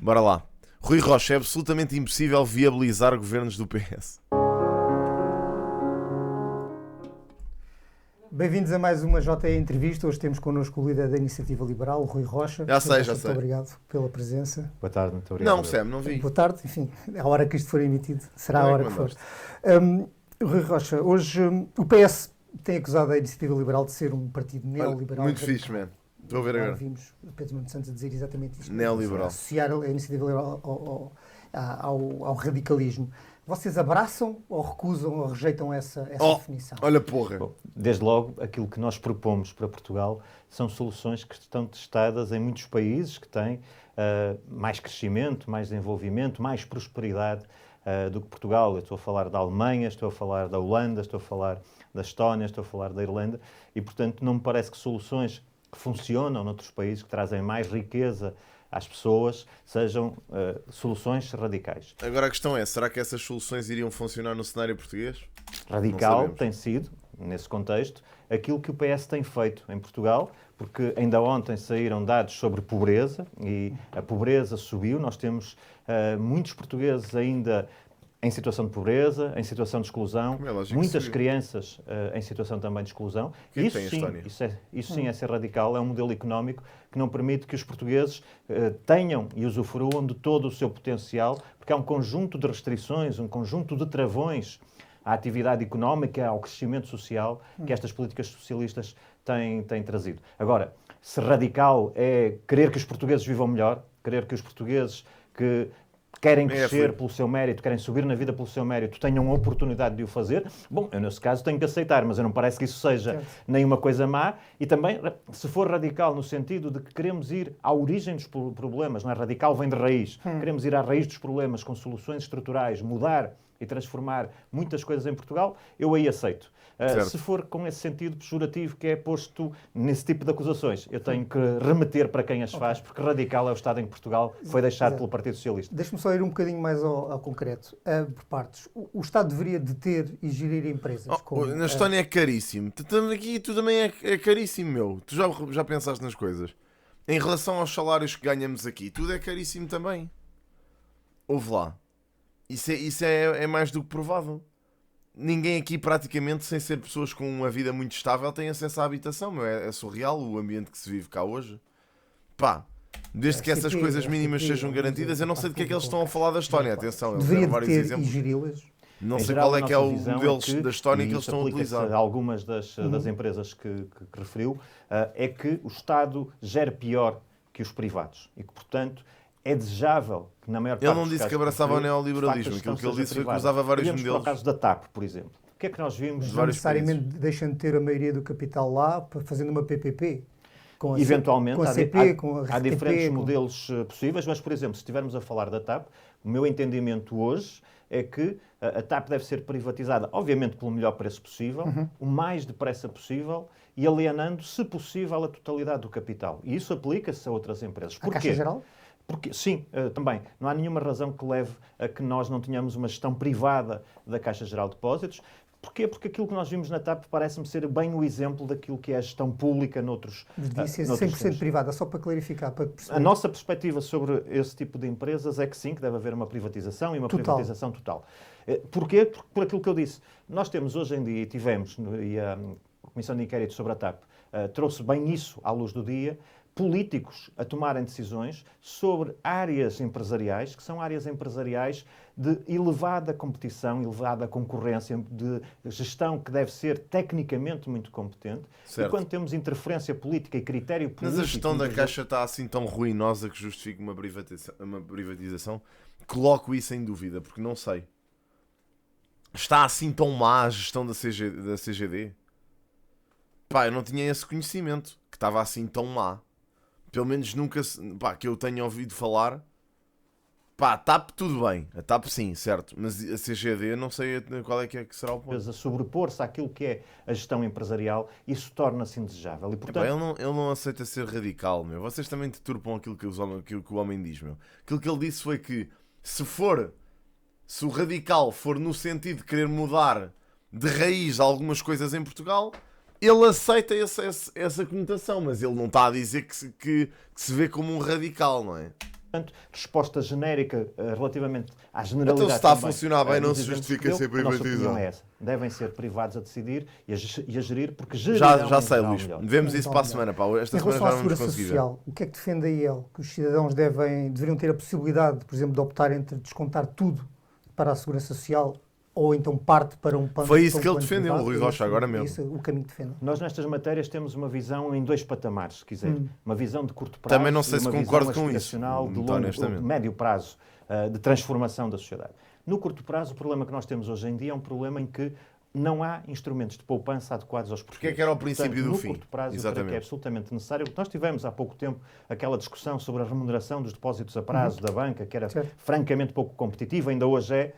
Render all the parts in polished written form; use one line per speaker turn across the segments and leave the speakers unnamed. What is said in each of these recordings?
Bora lá. Rui Rocha, é absolutamente impossível viabilizar governos do PS.
Bem-vindos a mais uma JE Entrevista. Hoje temos connosco o líder da Iniciativa Liberal, o Rui Rocha.
Já sei.
Muito obrigado pela presença.
Boa tarde, muito obrigado.
Não, Sam, não vi.
Boa tarde, enfim, a hora que isto for emitido será a hora que for. Rui Rocha, hoje o PS tem acusado a Iniciativa Liberal de ser um partido neoliberal.
Muito fixe, man. Estou a ver agora.
Vimos o Pedro Nuno Santos a dizer exatamente isto.
Neoliberal.
Associar a Iniciativa Liberal ao radicalismo. Vocês abraçam ou recusam ou rejeitam essa definição?
Olha, porra.
Bom, desde logo, aquilo que nós propomos para Portugal são soluções que estão testadas em muitos países que têm mais crescimento, mais desenvolvimento, mais prosperidade do que Portugal. Eu estou a falar da Alemanha, estou a falar da Holanda, estou a falar da Estónia, estou a falar da Irlanda e, portanto, não me parece que soluções que funcionam noutros países, que trazem mais riqueza às pessoas, sejam soluções radicais.
Agora a questão é, será que essas soluções iriam funcionar no cenário português?
Radical tem sido, nesse contexto, aquilo que o PS tem feito em Portugal, porque ainda ontem saíram dados sobre pobreza e a pobreza subiu. Nós temos muitos portugueses ainda em situação de pobreza, em situação de exclusão, muitas crianças em situação também de exclusão. Isso sim é ser radical, é um modelo económico que não permite que os portugueses tenham e usufruam de todo o seu potencial, porque há um conjunto de restrições, um conjunto de travões à atividade económica, ao crescimento social que estas políticas socialistas têm trazido. Agora, se radical é querer que os portugueses vivam melhor, querer que os portugueses que querem crescer pelo seu mérito, querem subir na vida pelo seu mérito, tenham a oportunidade de o fazer, bom, eu nesse caso tenho que aceitar, mas eu não parece que isso seja nenhuma coisa má. E também, se for radical no sentido de que queremos ir à origem dos problemas, não é? Radical vem de raiz, queremos ir à raiz dos problemas com soluções estruturais, mudar e transformar muitas coisas em Portugal, eu aí aceito. Se for com esse sentido pejorativo que é posto nesse tipo de acusações, eu tenho que remeter para quem as faz, porque radical é o Estado em que Portugal foi deixado pelo Partido Socialista.
Deixe-me só ir um bocadinho mais ao concreto. Por partes, o Estado deveria deter e gerir empresas.
Na Estónia é caríssimo. Aqui tu também é caríssimo, meu. Tu já pensaste nas coisas. Em relação aos salários que ganhamos aqui, tudo é caríssimo também. Ouve lá. Isso é mais do que provável. Ninguém aqui, praticamente, sem ser pessoas com uma vida muito estável, tem acesso à habitação, meu. É surreal o ambiente que se vive cá hoje. Pá, desde que essas coisas mínimas sejam garantidas, eu não sei de que é que eles estão a falar da Estónia. Atenção, eles deram vários exemplos.
E geri-las.
Não sei qual é que é o modelo da Estónia que eles estão a utilizar.
Algumas das empresas que referiu, é que o Estado gere pior que os privados e que, portanto, é desejável que na maior parte
Ele não disse que abraçava o neoliberalismo. Aquilo que ele disse foi que usava vários modelos.
No caso da TAP, por exemplo. O que é que nós vimos?
Não necessariamente deixando de ter a maioria do capital lá, fazendo uma PPP.
Eventualmente,
com a CP, com a
há diferentes modelos possíveis, mas, por exemplo, se estivermos a falar da TAP, o meu entendimento hoje é que a TAP deve ser privatizada, obviamente, pelo melhor preço possível, o mais depressa possível e alienando, se possível, a totalidade do capital. E isso aplica-se a outras empresas.
Porquê? A Caixa Geral?
Porque, sim, também. Não há nenhuma razão que leve a que nós não tenhamos uma gestão privada da Caixa Geral de Depósitos. Porquê? Porque aquilo que nós vimos na TAP parece-me ser bem o exemplo daquilo que é a gestão pública noutros...
Devia ser 100% privada, só para clarificar, para perceber.
A nossa perspectiva sobre esse tipo de empresas é que sim, que deve haver uma privatização e uma privatização total. Porquê? Por aquilo que eu disse. Nós temos hoje em dia, e tivemos, e a Comissão de Inquérito sobre a TAP trouxe bem isso à luz do dia, políticos a tomarem decisões sobre áreas empresariais, que são áreas empresariais de elevada competição, elevada concorrência, de gestão que deve ser tecnicamente muito competente.
Certo.
E quando temos interferência política e critério político...
Mas a gestão da Caixa está assim tão ruinosa que justifique uma privatização? Coloco isso em dúvida, porque não sei. Está assim tão má a gestão da CGD? Pá, eu não tinha esse conhecimento, que estava assim tão má. Pelo menos nunca, que eu tenha ouvido falar. Pá, a TAP tudo bem. A TAP sim, certo. Mas a CGD não sei qual é que será o ponto.
A sobrepor-se àquilo que é a gestão empresarial, isso torna-se indesejável. E, portanto...
ele não aceita ser radical, meu. Vocês também deturpam aquilo que o homem diz, meu. Aquilo que ele disse foi que se o radical for no sentido de querer mudar de raiz algumas coisas em Portugal... Ele aceita essa conotação, mas ele não está a dizer que se vê como um radical, não é?
Portanto, resposta genérica relativamente à
Então,
generalidade.
se está a
também,
funcionar bem, não
dos
se
exemplos
justifica
que deu,
ser
a nossa opinião
privatizado.
é essa. Devem ser privados a decidir e a gerir, porque gerirão
Já
em
sei,
geral
Luís.
melhor.
Vemos isso para a
Então,
semana. Pá. Esta
Em
semana
relação
já
à
vamos
segurança
conseguir ver.
social, o que é que defende a IEL? Que os cidadãos deveriam ter a possibilidade, por exemplo, de optar entre descontar tudo para a segurança social ou então parte para um plano.
Foi isso
para um
que ele
plano
defendeu,
privado?
Rui
É
Rocha,
esse-
agora
é
mesmo.
esse o caminho que defende.
Nós nestas matérias temos uma visão em 2 patamares, se quiser. Uma visão de curto prazo
Também não sei
e
se
uma
concordo
visão
com isso,
aspiracional de
muito
longo,
honestamente.
de médio prazo, de transformação da sociedade. No curto prazo, o problema que nós temos hoje em dia é um problema em que não há instrumentos de poupança adequados aos portugueses.
Porque é que era o princípio
Portanto,
do
no
fim?
curto prazo, eu creio
Exatamente.
que é absolutamente necessário. Nós tivemos há pouco tempo aquela discussão sobre a remuneração dos depósitos a prazo da banca, que era francamente pouco competitiva, ainda hoje é.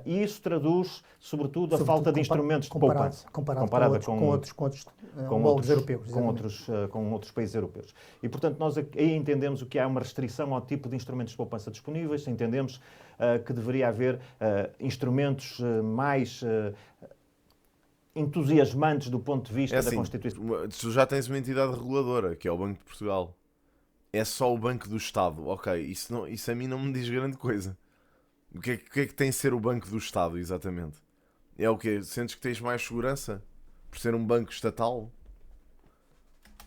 E isso traduz, sobretudo, a falta de instrumentos de poupança.
Comparada com outros homólogos europeus.
Com outros países europeus. E, portanto, nós aí entendemos o que há uma restrição ao tipo de instrumentos de poupança disponíveis, entendemos que deveria haver instrumentos mais entusiasmantes do ponto de vista
É
da
assim,
Constituição.
tu já tens uma entidade reguladora, que é o Banco de Portugal. É só o Banco do Estado. Ok, isso a mim não me diz grande coisa. O que é que tem de ser o Banco do Estado, exatamente? É o quê? Sentes que tens mais segurança? Por ser um banco estatal?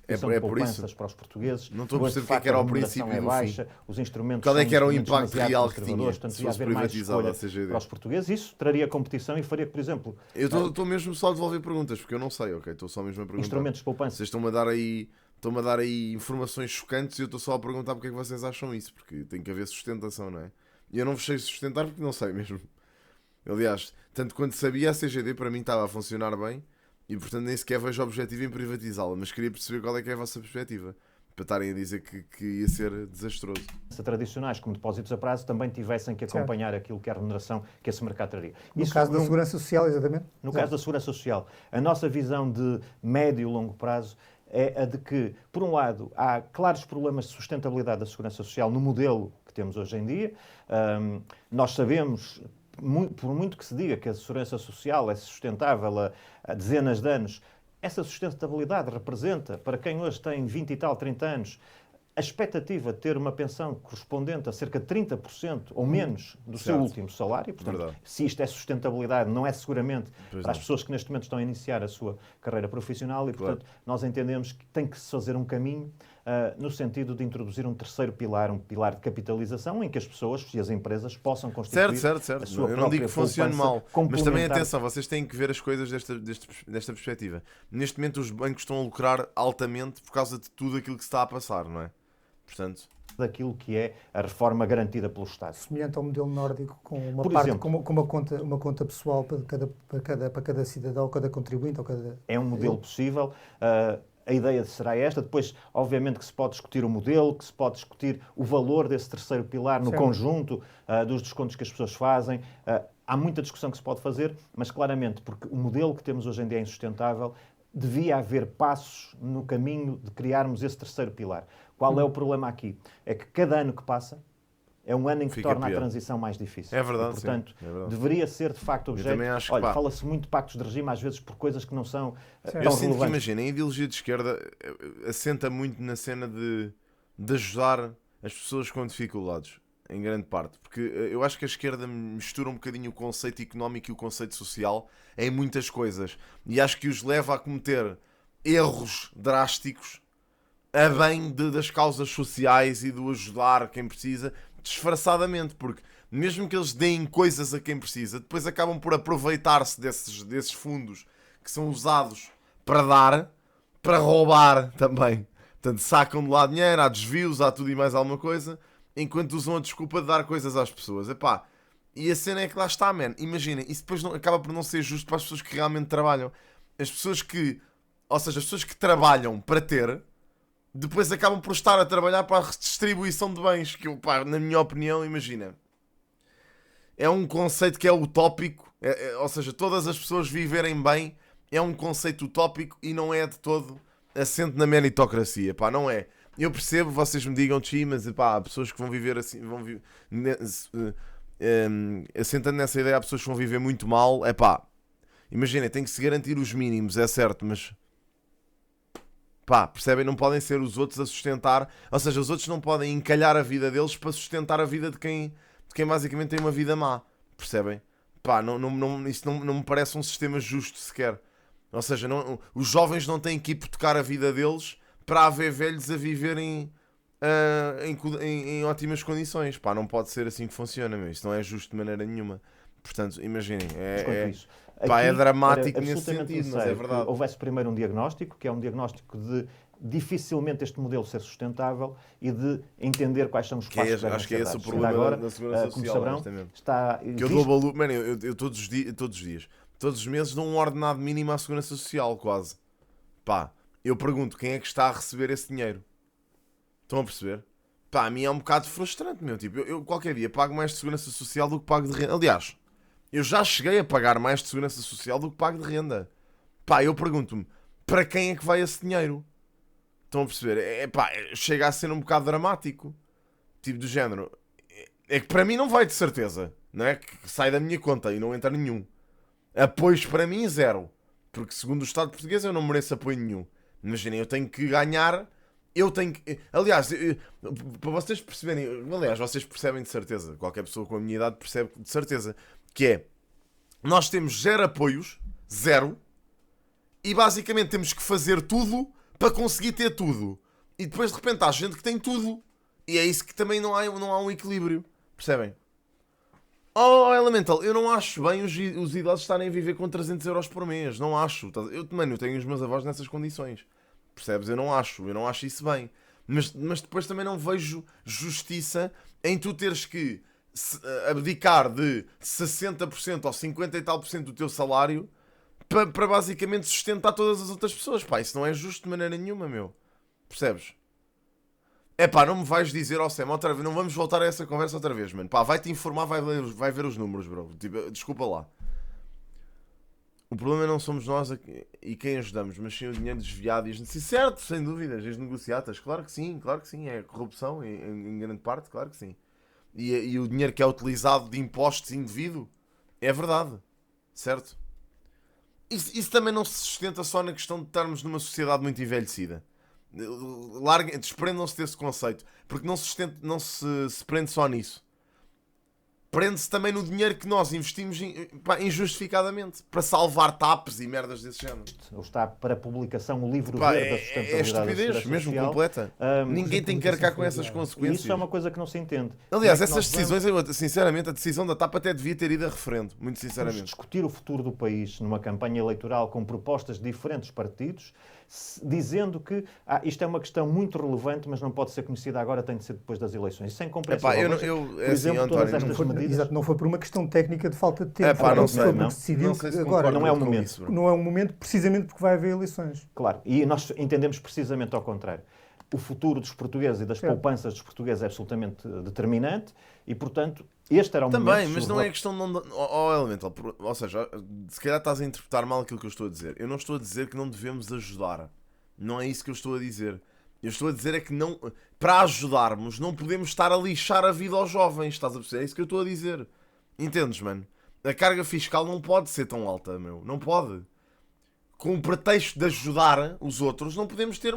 É por isso?
Poupanças para os portugueses.
Não estou a
Hoje,
perceber
de
o que é
facto,
que era
a
o
remuneração
princípio
é
do
baixa, os instrumentos
Qual é
são
que era o
instrumentos
impacto
demasiado
real que tinha
conservadores, portanto,
se
devia
fosse
haver mais
privatizada a
escolha
CGD?
para os portugueses. Isso traria competição e faria que, por exemplo,
Eu estou mesmo só a devolver perguntas, porque eu não sei, ok? Estou só mesmo a perguntar.
instrumentos de poupança.
Vocês estão-me a dar aí informações chocantes e eu estou só a perguntar porque é que vocês acham isso, porque tem que haver sustentação, não é? E eu não vos sei sustentar porque não sei mesmo. Aliás, tanto quanto sabia, a CGD para mim estava a funcionar bem e portanto nem sequer vejo objetivo em privatizá-la, mas queria perceber qual é que é a vossa perspectiva, para estarem a dizer que ia ser desastroso.
Tradicionais como depósitos a prazo também tivessem que acompanhar aquilo que é a remuneração que esse mercado traria.
No caso da segurança social, exatamente.
No caso da segurança social, a nossa visão de médio e longo prazo é a de que, por um lado, há claros problemas de sustentabilidade da segurança social no modelo que temos hoje em dia. Nós sabemos, por muito que se diga que a segurança social é sustentável há dezenas de anos, essa sustentabilidade representa, para quem hoje tem 20 e tal, 30 anos, a expectativa de ter uma pensão correspondente a cerca de 30% ou menos do seu último salário. Portanto,
Verdade.
se isto é sustentabilidade, não é seguramente
Pois
para as
não.
pessoas que neste momento estão a iniciar a sua carreira profissional e, portanto, nós entendemos que tem que se fazer um caminho no sentido de introduzir um terceiro pilar, um pilar de capitalização, em que as pessoas e as empresas possam constituir
Certo.
a sua
Eu não digo
própria
que funcione
poupança
mal, mas também
complementar.
atenção, vocês têm que ver as coisas desta perspectiva. Neste momento os bancos estão a lucrar altamente por causa de tudo aquilo que se está a passar, não é? Portanto,
Daquilo que é a reforma garantida pelo Estado.
Semelhante ao modelo nórdico, com uma
Por
parte,
exemplo,
com uma conta pessoal para cada cidadão, cada contribuinte. Ou cada...
É um modelo possível. A ideia será esta. Depois, obviamente, que se pode discutir o modelo, que se pode discutir o valor desse terceiro pilar no conjunto dos descontos que as pessoas fazem. Há muita discussão que se pode fazer, mas claramente, porque o modelo que temos hoje em dia é insustentável, devia haver passos no caminho de criarmos esse terceiro pilar. Qual é o problema aqui? É que cada ano que passa é um ano em que
Fica
torna
pior.
a transição mais difícil.
É verdade,
E, portanto,
sim, é verdade.
deveria ser de facto objeto.
também acho que,
Olha,
pá,
fala-se muito de pactos de regime, às vezes por coisas que não são tão
eu sinto que,
relevantes.
imagina, a ideologia de esquerda assenta muito na cena de ajudar as pessoas com dificuldades, em grande parte. Porque eu acho que a esquerda mistura um bocadinho o conceito económico e o conceito social em muitas coisas. E acho que os leva a cometer erros drásticos a bem das causas sociais e do ajudar quem precisa, disfarçadamente, porque mesmo que eles deem coisas a quem precisa, depois acabam por aproveitar-se desses fundos que são usados para dar, para roubar também. Portanto, sacam de lá dinheiro, há desvios, há tudo e mais alguma coisa, enquanto usam a desculpa de dar coisas às pessoas. Epá, e a cena é que lá está, man. Imaginem, isso depois acaba por não ser justo para as pessoas que realmente trabalham. As pessoas que trabalham para ter, depois acabam por estar a trabalhar para a redistribuição de bens, que eu, pá, na minha opinião, imagina, é um conceito que é utópico, ou seja, todas as pessoas viverem bem é um conceito utópico e não é de todo assente na meritocracia, pá, não é. Eu percebo, vocês me digam, mas pá, há pessoas que vão viver assim, assentando nessa ideia, há pessoas que vão viver muito mal, é pá, imagina, tem que se garantir os mínimos, é certo, mas Pá, percebem? Não podem ser os outros a sustentar, ou seja, os outros não podem encalhar a vida deles para sustentar a vida de quem basicamente tem uma vida má, percebem? Pá, isso não me parece um sistema justo sequer. Ou seja, os jovens não têm que hipotecar a vida deles para haver velhos a viverem em ótimas condições. Pá, não pode ser assim que funciona, meu. Isso não é justo de maneira nenhuma. Portanto, imaginem, é dramático nesse sentido, mas é verdade.
Houvesse primeiro um diagnóstico, que é um diagnóstico de dificilmente este modelo ser sustentável e de entender quais são os passos que
acho que é esse o problema
agora,
da segurança
como
social.
saberão, está...
Que eu dou valor, mano, eu todos os dias, todos os meses dou um ordenado mínimo à segurança social, quase. Pá, eu pergunto, quem é que está a receber esse dinheiro? Estão a perceber? Pá, a mim é um bocado frustrante, meu. Tipo, eu qualquer dia pago mais de segurança social do que pago de renda. Aliás, eu já cheguei a pagar mais de segurança social do que pago de renda. Pá, eu pergunto-me, para quem é que vai esse dinheiro? Estão a perceber? Pá, chega a ser um bocado dramático. Tipo, do género. É que para mim não vai de certeza. Não é? Que sai da minha conta e não entra nenhum. Apoios para mim, zero. Porque segundo o Estado português eu não mereço apoio nenhum. Imaginem, eu tenho que ganhar... Aliás, para vocês perceberem... Aliás, vocês percebem de certeza. Qualquer pessoa com a minha idade percebe de certeza. Que é... Nós temos zero apoios. Zero. E basicamente temos que fazer tudo para conseguir ter tudo. E depois de repente há gente que tem tudo. E é isso que também não há um equilíbrio. Percebem? Oh, Elemental, eu não acho bem os idosos estarem a viver com 300 euros por mês. Não acho. Eu tenho os meus avós nessas condições. Percebes? Eu não acho isso bem. Mas depois também não vejo justiça em tu teres que abdicar de 60% ou 50 e tal por cento do teu salário para basicamente sustentar todas as outras pessoas. Pá, isso não é justo de maneira nenhuma, meu. Percebes? É pá, não me vais dizer ao Sam outra vez, não vamos voltar a essa conversa outra vez, mano. Pá, vai-te informar, vai ver os números, bro. Tipo, desculpa lá. O problema não somos nós e quem ajudamos, mas sim o dinheiro desviado e certo, sem dúvidas, as negociatas, claro que sim, é corrupção em grande parte, claro que sim. E o dinheiro que é utilizado de impostos indevido, é verdade, certo? Isso também não se sustenta só na questão de estarmos numa sociedade muito envelhecida. Desprendam-se desse conceito, porque não se prende só nisso. Prende-se também no dinheiro que nós investimos injustificadamente para salvar TAPs e merdas desse género.
Ou está para publicação o livro verde da sustentabilidade.
É estupidez, mesmo
social.
Completa. Ninguém tem que arcar com essas consequências.
Isso é uma coisa que não se entende.
Aliás, essas decisões, sinceramente, a decisão da TAP até devia ter ido a referendo, muito sinceramente.
Vamos discutir o futuro do país numa campanha eleitoral com propostas de diferentes partidos, dizendo que isto é uma questão muito relevante, mas não pode ser conhecida agora, tem de ser depois das eleições. Sem compreensão. Por exemplo, todas estas medidas...
Exato, não foi por uma questão técnica de falta de tempo.
Não sei,
não. Decidiu que agora
não é o momento.
Isso, não é o momento, precisamente porque vai haver eleições.
Claro, e nós entendemos precisamente ao contrário. O futuro dos portugueses e das poupanças dos portugueses é absolutamente determinante e, portanto, este era o momento...
Também, mas não é questão de... Elemental, ou seja, se calhar estás a interpretar mal aquilo que eu estou a dizer. Eu não estou a dizer que não devemos ajudar. Não é isso que eu estou a dizer. Eu estou a dizer é que não, para ajudarmos não podemos estar a lixar a vida aos jovens. Estás a perceber? É isso que eu estou a dizer. Entendes, mano? A carga fiscal não pode ser tão alta, meu. Não pode. Com o pretexto de ajudar os outros, não podemos ter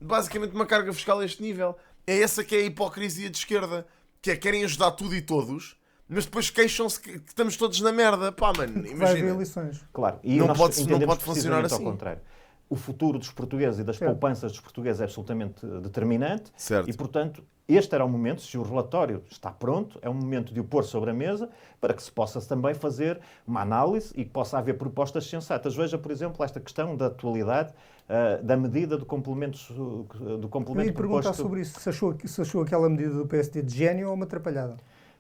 basicamente uma carga fiscal a este nível. É essa que é a hipocrisia de esquerda. Que é querem ajudar tudo e todos, mas depois queixam-se que estamos todos na merda. Pá, mano, imagina.
Vai haver eleições.
Claro. E
não pode funcionar assim.
Ao contrário. O futuro dos portugueses e das poupanças dos portugueses é absolutamente determinante.
Certo.
E, portanto, este era o momento, se o relatório está pronto, é o momento de o pôr sobre a mesa para que se possa também fazer uma análise e que possa haver propostas sensatas. Veja, por exemplo, esta questão da atualidade da medida do complemento
Eu ia perguntar sobre isso, se achou aquela medida do PSD de gênio ou uma atrapalhada.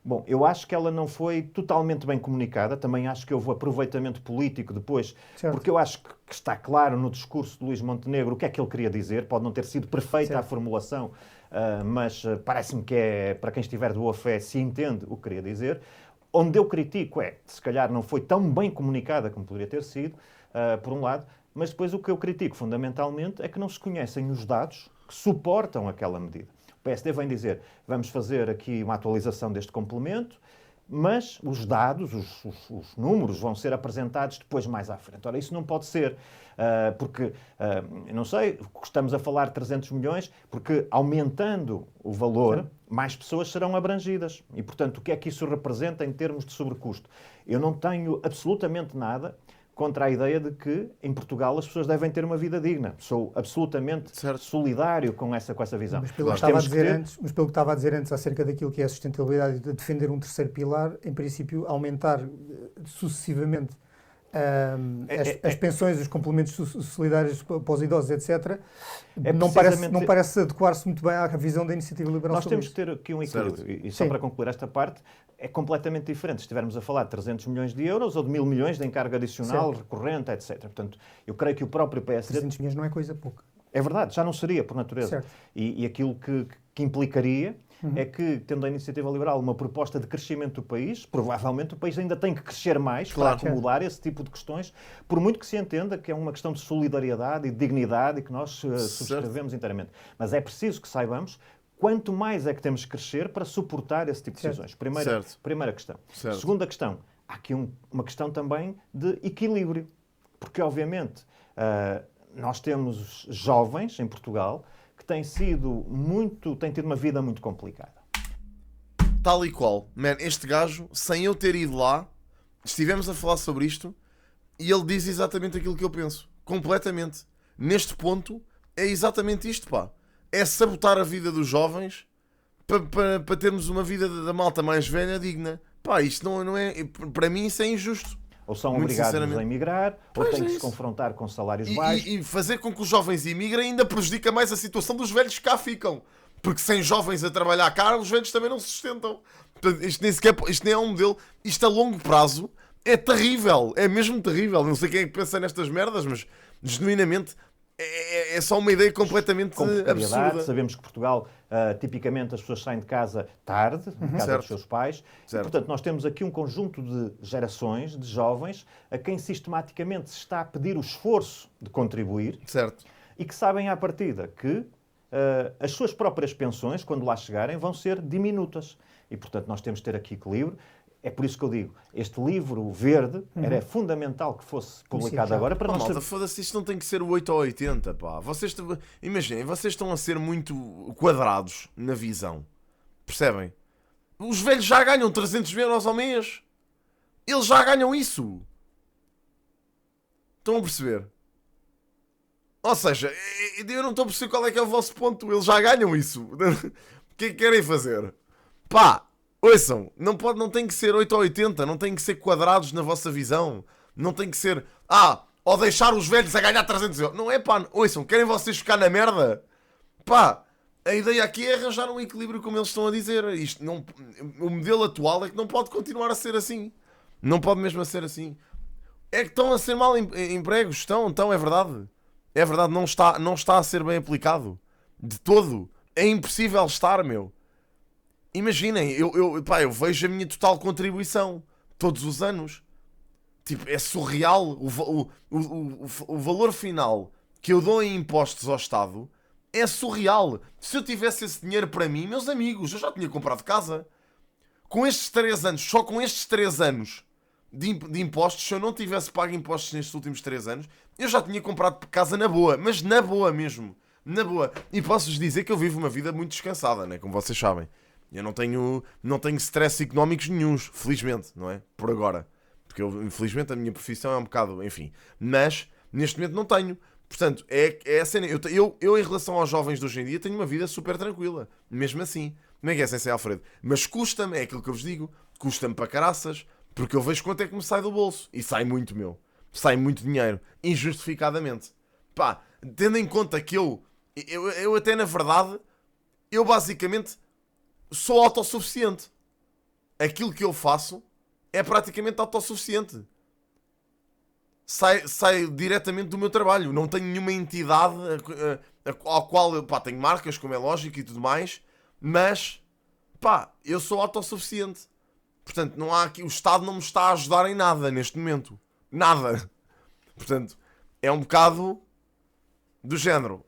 Bom, eu acho que ela não foi totalmente bem comunicada. Também acho que houve aproveitamento político depois, porque eu acho que está claro no discurso de Luís Montenegro o que é que ele queria dizer. Pode não ter sido perfeita a formulação, mas parece-me que para quem estiver de boa fé se entende o que queria dizer. Onde eu critico se calhar não foi tão bem comunicada como poderia ter sido, por um lado, mas depois o que eu critico fundamentalmente é que não se conhecem os dados que suportam aquela medida. O PSD vem dizer, vamos fazer aqui uma atualização deste complemento, mas os dados, os números vão ser apresentados depois mais à frente. Ora, isso não pode ser, porque, não sei, estamos a falar de 300 milhões, porque aumentando o valor, mais pessoas serão abrangidas. E, portanto, o que é que isso representa em termos de sobrecusto? Eu não tenho absolutamente nada contra a ideia de que, em Portugal, as pessoas devem ter uma vida digna. Sou absolutamente solidário com essa visão.
Mas pelo que estava a dizer antes acerca daquilo que é a sustentabilidade e de defender um terceiro pilar, em princípio, aumentar sucessivamente as pensões, os complementos solidários para os idosos, etc., não parece adequar-se muito bem à visão da iniciativa liberal.
Nós temos que ter aqui um equilíbrio. E só para concluir esta parte, é completamente diferente se estivermos a falar de 300 milhões de euros ou de 1.000 milhões de encargo adicional, recorrente, etc. Portanto, eu creio que o próprio PSD...
300 milhões não é coisa pouca.
É verdade, já não seria, por natureza. E aquilo que implicaria é que, tendo a iniciativa liberal uma proposta de crescimento do país, provavelmente o país ainda tem que crescer mais para acomodar esse tipo de questões, por muito que se entenda que é uma questão de solidariedade e de dignidade e que nós subscrevemos inteiramente. Mas é preciso que saibamos quanto mais é que temos que crescer para suportar esse tipo de decisões. Primeira questão. Segunda questão, há aqui uma questão também de equilíbrio, porque obviamente nós temos jovens em Portugal que têm tido uma vida muito complicada.
Tal e qual. Man, este gajo, sem eu ter ido lá, estivemos a falar sobre isto e ele diz exatamente aquilo que eu penso. Completamente. Neste ponto, é exatamente isto, pá. É sabotar a vida dos jovens para termos uma vida da malta mais velha digna. Pá, isto não é... Para mim isso é injusto.
Ou são obrigados a emigrar, ou têm que se confrontar com salários baixos.
E fazer com que os jovens emigrem ainda prejudica mais a situação dos velhos que cá ficam. Porque sem jovens a trabalhar cá, os velhos também não se sustentam. Portanto, isto nem é um modelo. Isto a longo prazo é terrível. É mesmo terrível. Não sei quem é que pensa nestas merdas, mas genuinamente é só uma ideia completamente absurda.
Sabemos que Portugal, tipicamente, as pessoas saem de casa tarde, de casa dos seus pais. E, portanto, nós temos aqui um conjunto de gerações, de jovens, a quem sistematicamente se está a pedir o esforço de contribuir. E que sabem à partida que as suas próprias pensões, quando lá chegarem, vão ser diminutas. E, portanto, nós temos de ter aqui equilíbrio. É por isso que eu digo, este livro verde era fundamental que fosse publicado agora para nós...
Malta, foda-se, isto não tem que ser o 8 ou 80, pá. Imaginem, vocês estão a ser muito quadrados na visão. Percebem? Os velhos já ganham 300 euros ao mês. Eles já ganham isso. Estão a perceber? Ou seja, eu não estou a perceber qual é que é o vosso ponto. Eles já ganham isso. O que é que querem fazer? Pá! Ouçam, não tem que ser 8 ou 80, não tem que ser quadrados na vossa visão, não tem que ser, ou deixar os velhos a ganhar 300 euros. Não é, pá, ouçam, querem vocês ficar na merda? Pá, a ideia aqui é arranjar um equilíbrio, como eles estão a dizer. O modelo atual é que não pode continuar a ser assim. Não pode mesmo ser assim. É que estão a ser mal empregos, estão, é verdade. É verdade, não está a ser bem aplicado. De todo. É impossível estar, meu. Imaginem, eu vejo a minha total contribuição todos os anos. Tipo, é surreal o valor final que eu dou em impostos ao Estado. É surreal. Se eu tivesse esse dinheiro para mim, meus amigos, eu já tinha comprado casa. Com estes 3 anos, só com estes 3 anos de impostos, se eu não tivesse pago impostos nestes últimos 3 anos, eu já tinha comprado casa na boa. Mas na boa mesmo. Na boa. E posso-vos dizer que eu vivo uma vida muito descansada, né? Como vocês sabem. Eu não tenho stress económicos nenhuns, felizmente, não é? Por agora. Porque infelizmente a minha profissão é um bocado, enfim. Mas, neste momento não tenho. Portanto, é a cena. Eu, em relação aos jovens de hoje em dia, tenho uma vida super tranquila. Mesmo assim. Como é que é, Sensei Alfredo? Mas custa-me, é aquilo que eu vos digo, custa-me para caraças, porque eu vejo quanto é que me sai do bolso. E sai muito, meu. Sai muito dinheiro. Injustificadamente. Pá, tendo em conta que eu até na verdade, eu basicamente... sou autossuficiente. Aquilo que eu faço é praticamente autossuficiente. Sai diretamente do meu trabalho. Não tenho nenhuma entidade ao qual eu tenho marcas, como é lógico e tudo mais, mas eu sou autossuficiente. Portanto, não há aqui, o Estado não me está a ajudar em nada neste momento. Nada. Portanto, é um bocado do género.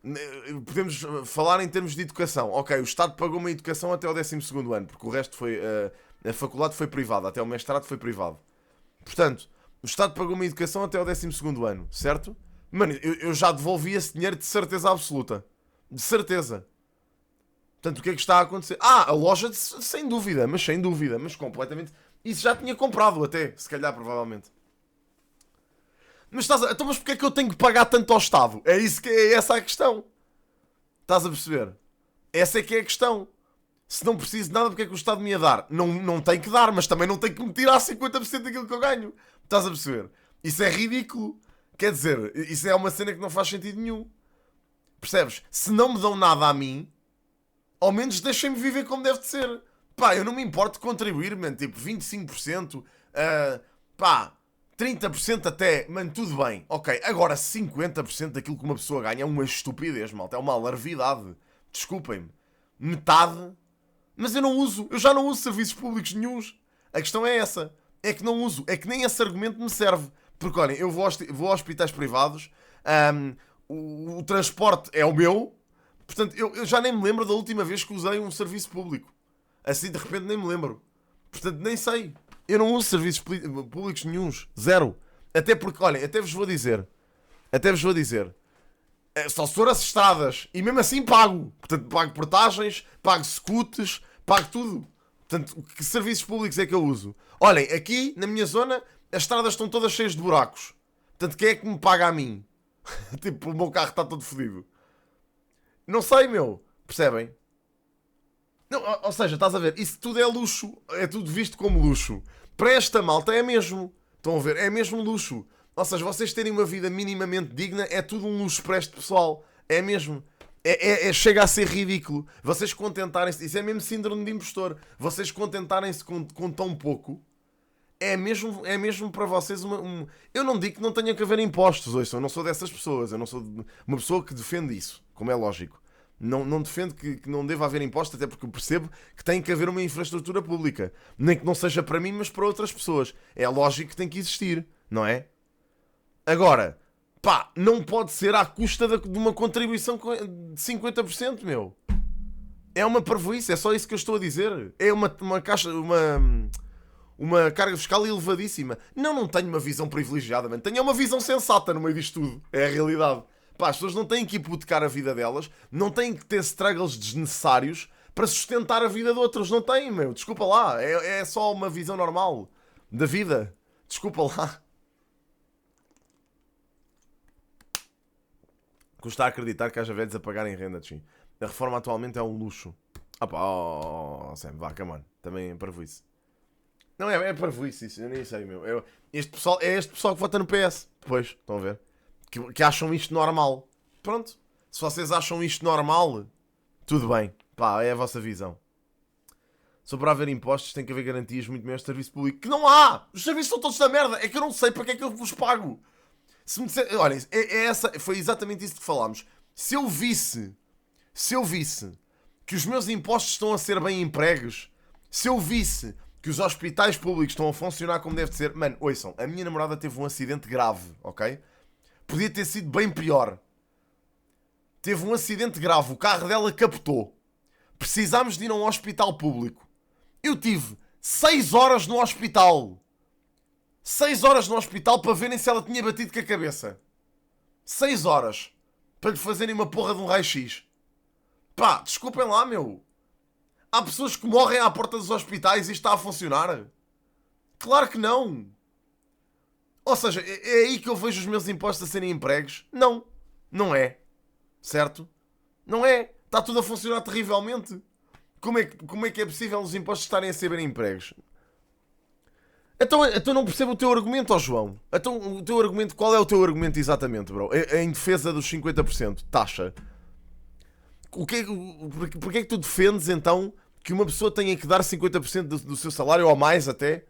Podemos falar em termos de educação. Ok, o Estado pagou uma educação até ao 12º ano, porque o resto foi A faculdade foi privada, até o mestrado foi privado. Portanto, o Estado pagou-me a educação até ao 12º ano, certo? Mano, eu já devolvi esse dinheiro de certeza absoluta. De certeza. Portanto, o que é que está a acontecer? A loja, sem dúvida, mas completamente. Isso já tinha comprado até, se calhar, provavelmente. Mas então, mas porque é que eu tenho que pagar tanto ao Estado? É essa a questão. Estás a perceber? Essa é que é a questão. Se não preciso de nada, porque é que o Estado me ia dar? Não tem que dar, mas também não tem que me tirar 50% daquilo que eu ganho. Estás a perceber? Isso é ridículo. Quer dizer, isso é uma cena que não faz sentido nenhum. Percebes? Se não me dão nada a mim, ao menos deixem-me viver como deve de ser. Pá, eu não me importo de contribuir, mano. Tipo, 25%, 30% até, mano, tudo bem. Ok, agora 50% daquilo que uma pessoa ganha é uma estupidez, malta. É uma alarvidade. Desculpem-me. Metade. Mas eu já não uso serviços públicos nenhuns. A questão é essa. É que não uso. É que nem esse argumento me serve. Porque, olhem, eu vou a hospitais privados, o transporte é o meu, portanto, eu já nem me lembro da última vez que usei um serviço público. Assim, de repente, nem me lembro. Portanto, nem sei. Eu não uso serviços públicos nenhuns. Zero. Até porque, olhem, até vos vou dizer. Só se for as estradas. E mesmo assim pago. Portanto, pago portagens, pago scoots, pago tudo. Portanto, que serviços públicos é que eu uso? Olhem, aqui, na minha zona, as estradas estão todas cheias de buracos. Portanto, quem é que me paga a mim? Tipo, o meu carro está todo fodido. Não sei, meu. Percebem? Não, ou seja, estás a ver? Isso tudo é luxo. É tudo visto como luxo. Para esta malta é mesmo. Estão a ver? É mesmo luxo. Ou seja, vocês terem uma vida minimamente digna é tudo um luxo para este pessoal. É mesmo. Chega a ser ridículo. Vocês contentarem-se... Isso é mesmo síndrome de impostor. Vocês contentarem-se com tão pouco... É mesmo para vocês Eu não digo que não tenha que haver impostos, ouçam, eu não sou dessas pessoas, eu não sou uma pessoa que defende isso, como é lógico. Não defendo que não deva haver impostos, até porque eu percebo que tem que haver uma infraestrutura pública. Nem que não seja para mim, mas para outras pessoas. É lógico que tem que existir, não é? Agora, não pode ser à custa de uma contribuição de 50%, meu. É uma parvoíce, é só isso que eu estou a dizer. É uma carga fiscal elevadíssima. Não tenho uma visão privilegiada, mano. Tenho uma visão sensata no meio disto tudo. É a realidade. As pessoas não têm que hipotecar a vida delas, não têm que ter struggles desnecessários para sustentar a vida de outros. Não têm, meu. Desculpa lá. É só uma visão normal da vida. Desculpa lá. Custa a acreditar que haja velhos a pagarem renda, sim. A reforma atualmente é um luxo. Sam, vaca, mano. Também é parvoíce. Não, é parvoíce isso, eu nem sei, meu. Este pessoal que vota no PS. Pois, estão a ver? Que acham isto normal. Pronto. Se vocês acham isto normal, tudo bem. É a vossa visão. Só para haver impostos tem que haver garantias muito maiores de serviço público. Que não há! Os serviços são todos da merda. É que eu não sei para que é que eu vos pago. Se me disser... Olhem, foi exatamente isso que falámos. Se eu visse que os meus impostos estão a ser bem empregues, se eu visse que os hospitais públicos estão a funcionar como deve de ser... Mano, ouçam, a minha namorada teve um acidente grave, ok? Podia ter sido bem pior. Teve um acidente grave, o carro dela capotou. Precisámos de ir a um hospital público. Eu tive 6 horas no hospital. 6 horas no hospital para verem se ela tinha batido com a cabeça. 6 horas. Para lhe fazerem uma porra de um raio-x. Desculpem lá, meu. Há pessoas que morrem à porta dos hospitais e isto está a funcionar? Claro que não. Ou seja, é aí que eu vejo os meus impostos a serem empregos? Não. Não é. Certo? Não é. Está tudo a funcionar terrivelmente. Como é que é possível os impostos estarem a ser bem empregos? Então não percebo o teu argumento, João. Então o teu argumento, qual é o teu argumento exatamente, bro? Em defesa dos 50%, taxa. Porquê é que tu defendes, então, que uma pessoa tenha que dar 50% do seu salário, ou mais até,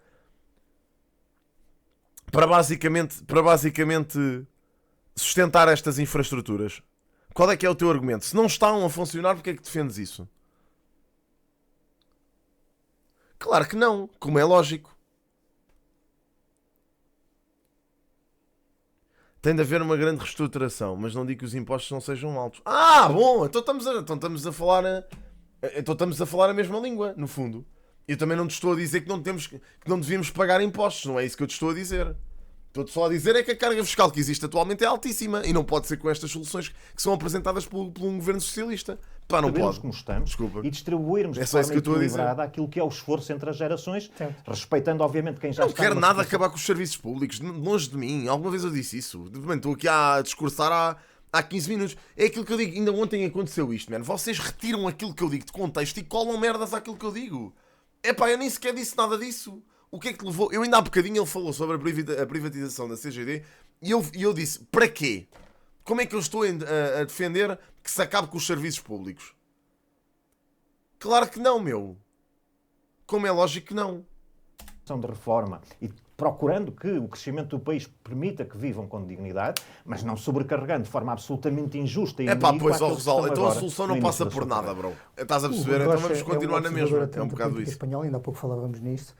para basicamente sustentar estas infraestruturas? Qual é que é o teu argumento? Se não estão a funcionar, porquê é que defendes isso? Claro que não, como é lógico. Tem de haver uma grande reestruturação, mas não digo que os impostos não sejam altos. Bom, então estamos a falar a mesma língua, no fundo. Eu também não te estou a dizer que não devíamos pagar impostos, não é isso que eu te estou a dizer. Estou-te só a dizer é que a carga fiscal que existe atualmente é altíssima e não pode ser com estas soluções que são apresentadas por um governo socialista. Pá, não pode.
Como estamos.
Desculpa.
E distribuirmos
É
de
só isso
forma
que eu estou a dizer.
equilibrada aquilo que é o esforço entre as gerações,
Certo.
respeitando obviamente quem já
Não
está
quero
numa
nada
situação-
acabar com os serviços públicos, longe de mim. Alguma vez eu disse isso. Bem, estou aqui a discursar há 15 minutos. É aquilo que eu digo. Ainda ontem aconteceu isto, mano. Vocês retiram aquilo que eu digo de contexto e colam merdas àquilo que eu digo. Epá, eu nem sequer disse nada disso. O que é que te levou? Eu ainda há bocadinho ele falou sobre a privatização da CGD e eu disse, para quê? Como é que eu estou a defender que se acabe com os serviços públicos? Claro que não, meu. Como é lógico que não.
de reforma e procurando que o crescimento do país permita que vivam com dignidade, mas não sobrecarregando de forma absolutamente injusta e
É pá,
iníqua
pois, ó
aqueles que
Rosal,
estão
então a
agora
solução
no
não
início
passa
da
por
sua
nada,
carreira.
bro. Estás a
O
perceber?
Rui
Então
Rocha
vamos continuar na
o
mesma.
observador
É um
da
bocado
política
isso.
espanhola, ainda há pouco falávamos nisto.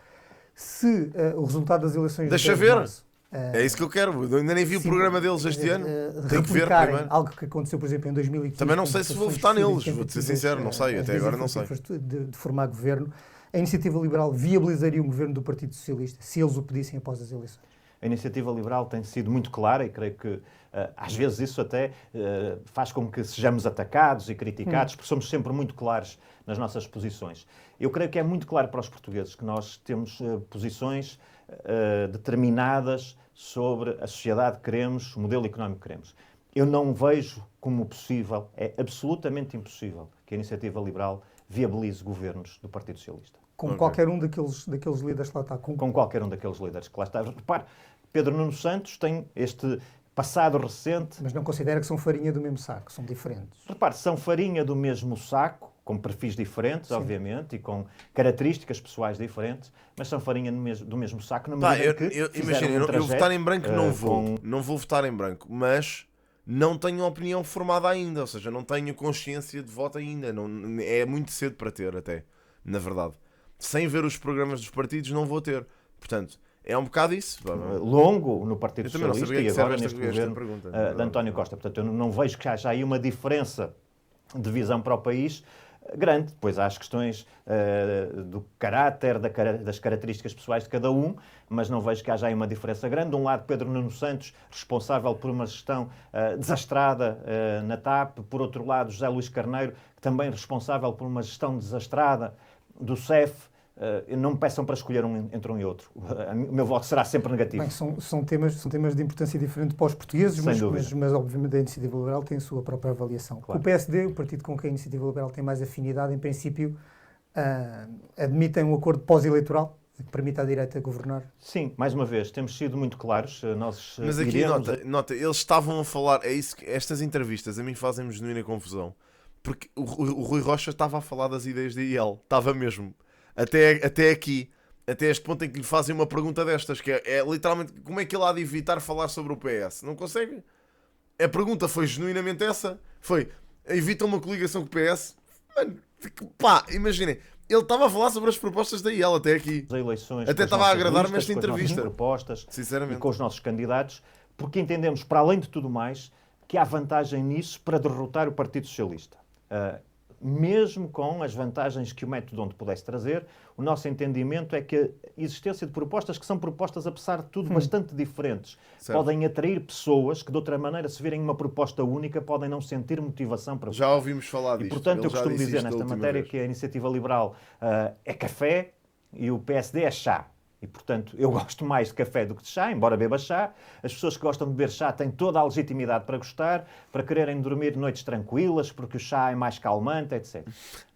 Se o resultado das eleições de
Deixa
10 de
ver.
março,
É isso que eu quero. Eu ainda nem vi o
sim,
programa deles este ano. Tenho que ver
replicarem
primeiro.
algo que aconteceu, por exemplo, em 2015.
Também não
com
sei se vou
votações
votar neles,
sucessivas
vou-te ser
tentativas,
sincero, não sei,
às
até
vezes
agora não sei.
efetivas de formar governo. A Iniciativa Liberal viabilizaria um governo do Partido Socialista se eles o pedissem após as eleições?
A Iniciativa Liberal tem sido muito clara e creio que às vezes isso até faz com que sejamos atacados e criticados, porque somos sempre muito claros nas nossas posições. Eu creio que é muito claro para os portugueses que nós temos posições determinadas sobre a sociedade que queremos, o modelo económico que queremos. Eu não vejo como possível, é absolutamente impossível, que a Iniciativa Liberal viabilize governos do Partido Socialista.
Com qualquer um daqueles líderes que lá está.
Com qualquer um daqueles líderes que lá está. Repare, Pedro Nuno Santos tem este passado recente.
Mas não considera que são farinha do mesmo saco, são diferentes.
Repare, são farinha do mesmo saco, com perfis diferentes, obviamente, e com características pessoais diferentes, mas são farinha do mesmo saco.
Pá, imagina, eu votar em branco não vou. Não vou votar em branco, mas não tenho opinião formada ainda, ou seja, não tenho consciência de voto ainda. Não, é muito cedo para ter, até, na verdade. Sem ver os programas dos partidos, não vou ter. Portanto, é um bocado isso.
Longo no Partido Socialista e agora neste governo
pergunta,
de António Costa. Portanto, eu não vejo que haja aí uma diferença de visão para o país grande. Depois há as questões do caráter, das características pessoais de cada um, mas não vejo que haja aí uma diferença grande. De um lado, Pedro Nuno Santos, responsável por uma gestão desastrada na TAP. Por outro lado, José Luís Carneiro, que também é responsável por uma gestão desastrada do CEF. Não me peçam para escolher entre um e outro. O meu voto será sempre negativo.
Bem, são temas de importância diferente para os portugueses, mas obviamente a Iniciativa Liberal tem a sua própria avaliação. Claro. O PSD, o partido com quem a Iniciativa Liberal tem mais afinidade, em princípio, admitem um acordo pós-eleitoral que permita à direita governar?
Sim, mais uma vez, temos sido muito claros.
Mas aqui, nota, eles estavam a falar, é isso, estas entrevistas a mim fazem-me genuína confusão. Porque o Rui Rocha estava a falar das ideias da IEL, estava mesmo. Até aqui, até este ponto em que lhe fazem uma pergunta destas, que é literalmente como é que ele há de evitar falar sobre o PS? Não consegue? A pergunta foi genuinamente essa. Foi, evita uma coligação com o PS? Mano, pá, imaginem. Ele estava a falar sobre as propostas da IEL até aqui.
As eleições,
até estava a agradar-me esta
entrevista.
entrevista.
Propostas,
sinceramente.
E com os nossos candidatos, porque entendemos, para além de tudo mais, que há vantagem nisso para derrotar o Partido Socialista. Mesmo com as vantagens que o método onde pudesse trazer, o nosso entendimento é que a existência de propostas que são propostas, apesar de tudo, bastante diferentes, podem atrair pessoas que, de outra maneira, se virem uma proposta única, podem não sentir motivação para...
Já ouvimos falar disto.
E, portanto, eu costumo dizer nesta matéria que a Iniciativa Liberal é café e o PSD é chá. E, portanto, eu gosto mais de café do que de chá, embora beba chá. As pessoas que gostam de beber chá têm toda a legitimidade para gostar, para quererem dormir noites tranquilas, porque o chá é mais calmante, etc.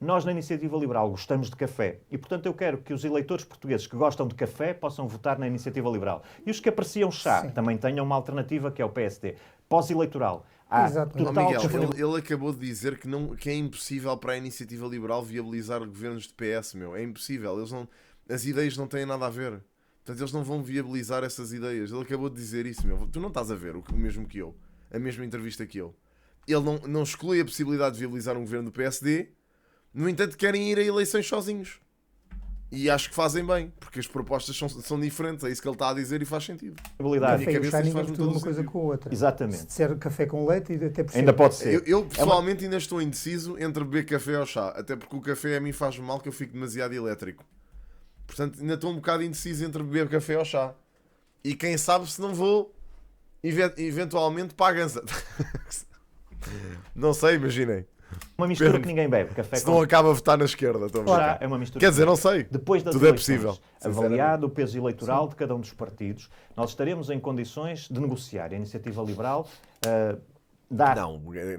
Nós, na Iniciativa Liberal, gostamos de café. E, portanto, eu quero que os eleitores portugueses que gostam de café possam votar na Iniciativa Liberal. E os que apreciam chá também tenham uma alternativa, que é o PSD. Pós-eleitoral.
Miguel, ele acabou de dizer que é impossível para a Iniciativa Liberal viabilizar governos de PS, meu. É impossível. As ideias não têm nada a ver. Portanto, eles não vão viabilizar essas ideias. Ele acabou de dizer isso, meu. Tu não estás a ver o mesmo que eu. A mesma entrevista que eu. Ele não exclui a possibilidade de viabilizar um governo do PSD. No entanto, querem ir a eleições sozinhos. E acho que fazem bem. Porque as propostas são diferentes. É isso que ele está a dizer e faz sentido.
Café e o chá ninguém mistura uma coisa com a outra.
Exatamente.
Se disser café com leite, até por
ainda pode ser.
Eu pessoalmente ainda estou indeciso entre beber café ou chá. Até porque o café a mim faz mal, que eu fico demasiado elétrico. Portanto, ainda estou um bocado indeciso entre beber café ou chá. E quem sabe se não vou eventualmente para a ganza. Não sei, imaginem.
Uma mistura que ninguém bebe. Café
Se não acaba a votar na esquerda.
chá é uma mistura.
Quer dizer, não sei.
Depois das
Tudo é
eleições,
possível.
avaliado o peso eleitoral de cada um dos partidos, nós estaremos em condições de negociar. A Iniciativa Liberal dar...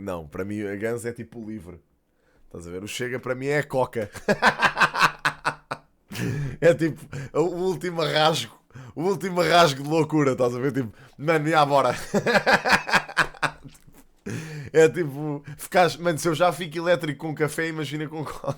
Não, para mim a ganza é tipo livre. Estás a ver? O Chega para mim é a coca. É tipo o último rasgo. O último rasgo de loucura, estás a ver? Tipo, mano, e bora. É tipo, mano, se eu já fico elétrico com café, imagina com coca.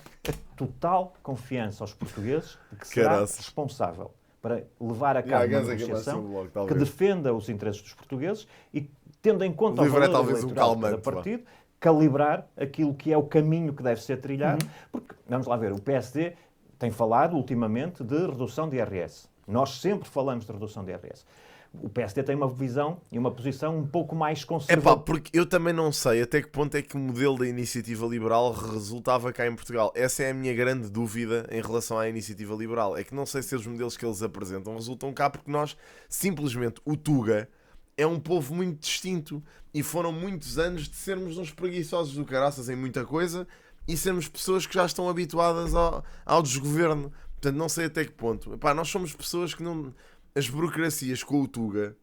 Total confiança aos portugueses de que será responsável para levar a cabo uma negociação que defenda os interesses dos portugueses e, tendo em conta o valor eleitoral de cada partido, calibrar aquilo que é o caminho que deve ser trilhado. Porque, vamos lá ver, o PSD tem falado ultimamente de redução de IRS. Nós sempre falamos de redução de IRS. O PSD tem uma visão e uma posição um pouco mais conservadora.
Porque eu também não sei até que ponto é que o modelo da Iniciativa Liberal resultava cá em Portugal. Essa é a minha grande dúvida em relação à Iniciativa Liberal. É que não sei se os modelos que eles apresentam resultam cá, porque nós, simplesmente, o Tuga é um povo muito distinto e foram muitos anos de sermos uns preguiçosos do caraças em muita coisa e sermos pessoas que já estão habituadas ao desgoverno. Portanto, não sei até que ponto. Epá, nós somos pessoas que não... As burocracias com o Tuga...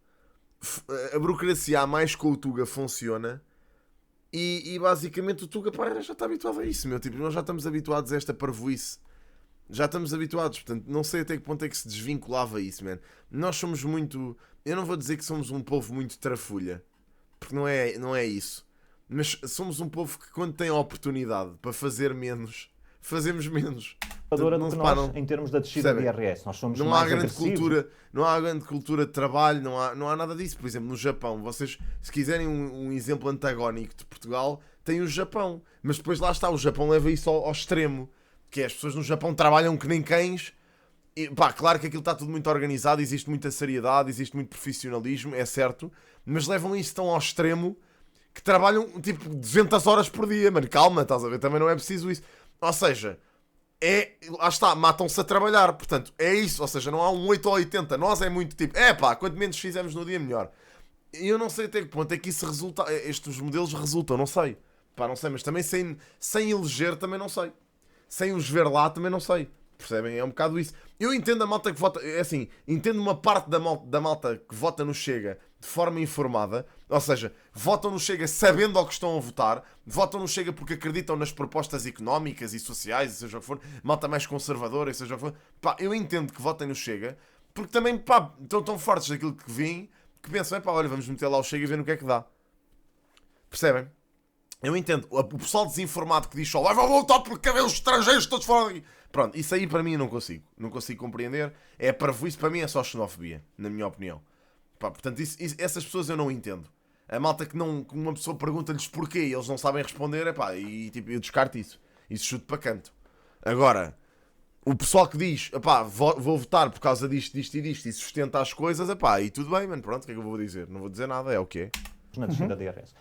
A burocracia a mais com o Tuga funciona e basicamente o Tuga já está habituado a isso, meu. Tipo, nós já estamos habituados a esta parvoíce. Já estamos habituados. Portanto, não sei até que ponto é que se desvinculava isso, man. Nós somos muito... Eu não vou dizer que somos um povo muito trafulha. Porque não é isso. Mas somos um povo que, quando tem a oportunidade para fazer menos, fazemos menos.
Portanto, do que nós, em termos da descida de IRS. Nós somos
não há
mais
grande
agressivos.
cultura, não há grande cultura de trabalho, não há nada disso. Por exemplo, no Japão, vocês, se quiserem um exemplo antagónico de Portugal, tem o Japão. Mas depois lá está, o Japão leva isso ao extremo. Que é, as pessoas no Japão trabalham que nem cães. E, pá, claro que aquilo está tudo muito organizado, existe muita seriedade, existe muito profissionalismo, é certo. Mas levam isso tão ao extremo que trabalham tipo 200 horas por dia, mano. Calma, estás a ver? Também não é preciso isso. Ou seja, lá está, matam-se a trabalhar. Portanto, é isso. Ou seja, não há um 8 ou 80. Nós é muito tipo, pá, quanto menos fizermos no dia, melhor. E eu não sei até que ponto é que isso resulta. Estes modelos resultam, não sei. Pá, não sei, mas também sem eleger, também não sei. Sem os ver lá, também não sei. Percebem? É um bocado isso. Eu entendo a malta que vota... É assim, entendo uma parte da malta que vota no Chega de forma informada. Ou seja, votam no Chega sabendo ao que estão a votar. Votam no Chega porque acreditam nas propostas económicas e sociais, e seja o que for. Malta mais conservadora, e seja o que for. Pá, eu entendo que votem no Chega. Porque também, pá, estão tão fortes daquilo que vêm que pensam, pá, olha, vamos meter lá o Chega e ver no que é que dá. Percebem? Eu entendo. O pessoal desinformado que diz só, vai voltar porque quer ver os estrangeiros todos fora daqui. Pronto, isso aí para mim eu não consigo. Não consigo compreender. É parvoíce, para mim é só xenofobia, na minha opinião. Pá, portanto, essas pessoas eu não entendo. A malta que uma pessoa pergunta-lhes porquê e eles não sabem responder, e tipo, eu descarto isso. Isso chuto para canto. Agora, o pessoal que diz, vou votar por causa disto, disto e disto, e sustenta as coisas, e tudo bem, mano, pronto, o que é que eu vou dizer? Não vou dizer nada, é o que é.
Na descida da IRS.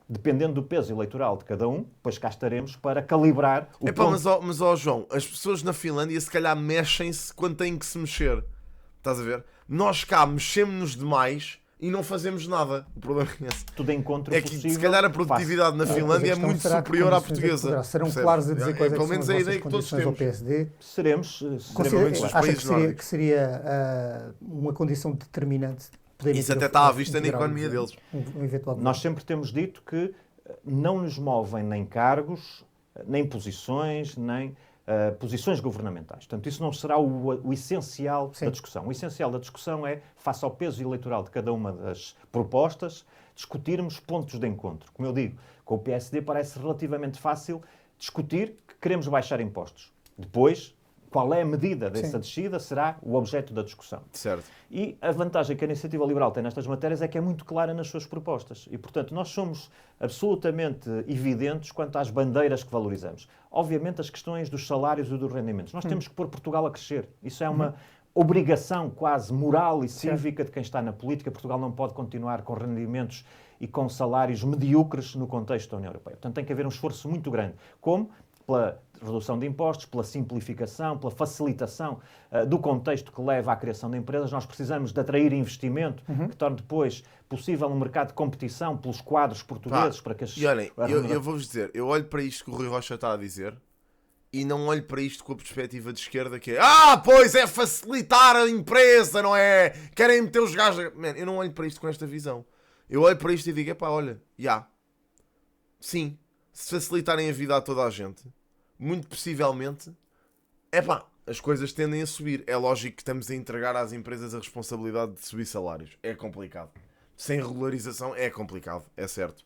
Dependendo do peso eleitoral de cada um, depois cá estaremos para calibrar o ponto.
Mas João, as pessoas na Finlândia se calhar mexem-se quando têm que se mexer. Estás a ver? Nós cá mexemos-nos demais e não fazemos nada. O problema é esse.
Tudo encontro
é que se calhar a produtividade na Finlândia é muito superior à portuguesa.
Serão claros a dizer quais
pelo menos
são
a
as
ideia que todos
condições ao
temos.
PSD?
Seremos
Acha que seria uma condição determinante?
Isso até está à vista na economia deles.
Nós sempre temos dito que não nos movem nem cargos, nem posições, nem posições governamentais. Portanto, isso não será o essencial da discussão. O essencial da discussão é, face ao peso eleitoral de cada uma das propostas, discutirmos pontos de encontro. Como eu digo, com o PSD parece relativamente fácil discutir que queremos baixar impostos. Depois, qual é a medida dessa descida será o objeto da discussão.
Certo.
E a vantagem que a Iniciativa Liberal tem nestas matérias é que é muito clara nas suas propostas. E, portanto, nós somos absolutamente evidentes quanto às bandeiras que valorizamos. Obviamente, as questões dos salários e dos rendimentos. Nós temos que pôr Portugal a crescer. Isso é uma obrigação quase moral e cívica de quem está na política. Portugal não pode continuar com rendimentos e com salários medíocres no contexto da União Europeia. Portanto, tem que haver um esforço muito grande. Como? pela redução de impostos, pela simplificação, pela facilitação do contexto que leva à criação de empresas. Nós precisamos de atrair investimento que torne depois possível um mercado de competição pelos quadros portugueses. Para que
E olhem, eu vou-vos dizer, eu olho para isto que o Rui Rocha está a dizer e não olho para isto com a perspectiva de esquerda que é pois é facilitar a empresa, não é? Querem meter os gajos... Man, eu não olho para isto com esta visão. Eu olho para isto e digo, olha, sim, se facilitarem a vida a toda a gente, muito possivelmente, as coisas tendem a subir. É lógico que estamos a entregar às empresas a responsabilidade de subir salários. É complicado. Sem regularização é complicado, é certo.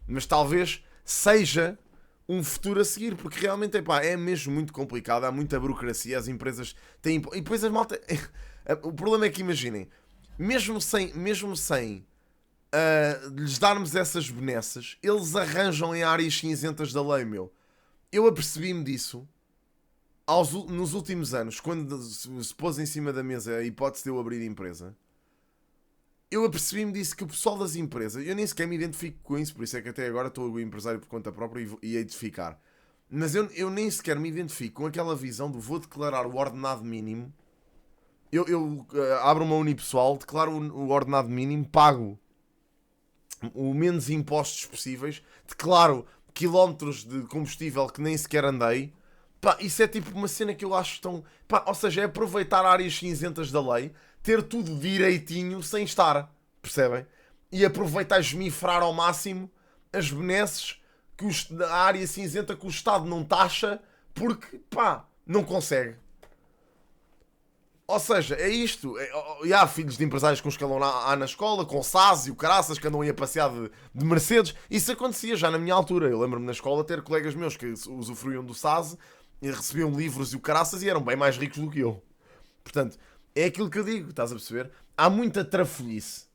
Mas talvez seja um futuro a seguir, porque realmente é mesmo muito complicado, há muita burocracia, as empresas têm... E depois as malta... O problema é que imaginem, mesmo sem lhes darmos essas benesses, eles arranjam em áreas cinzentas da lei, meu. Eu apercebi-me disso nos últimos anos, quando se pôs em cima da mesa a hipótese de eu abrir empresa. Eu apercebi-me disso, que o pessoal das empresas, eu nem sequer me identifico com isso, por isso é que até agora estou empresário por conta própria e hei de ficar. Mas eu nem sequer me identifico com aquela visão do vou declarar o ordenado mínimo. Eu abro uma unipessoal, declaro o ordenado mínimo, pago o menos impostos possíveis, declaro quilómetros de combustível que nem sequer andei. Isso é tipo uma cena que eu acho tão... ou seja, é aproveitar áreas cinzentas da lei, ter tudo direitinho sem estar, percebem? E aproveitar e esmifrar ao máximo as benesses que a área cinzenta que o Estado não taxa porque, não consegue. Ou seja, é isto. E há filhos de empresários com escalão A na escola, com SAS e o caraças, que andam aí a passear de Mercedes. Isso acontecia já na minha altura. Eu lembro-me na escola ter colegas meus que usufruíam do SAS e recebiam livros e o caraças e eram bem mais ricos do que eu. Portanto, é aquilo que eu digo, estás a perceber? Há muita trafolhice.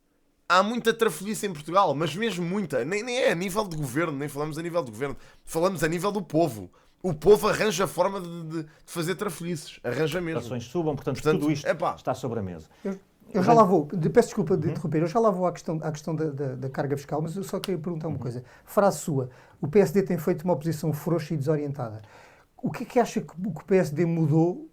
Há muita trafolhice em Portugal, mas mesmo muita. Nem é a nível de governo, nem falamos a nível de governo. Falamos a nível do povo. O povo arranja forma de fazer trafolhices. Arranja mesmo.
As ações subam, portanto tudo isto está sobre a mesa.
Eu já lá vou, peço desculpa de interromper, eu já lá vou à questão da carga fiscal, mas eu só queria perguntar uma coisa. Frase sua, o PSD tem feito uma oposição frouxa e desorientada. O que é que acha que o PSD mudou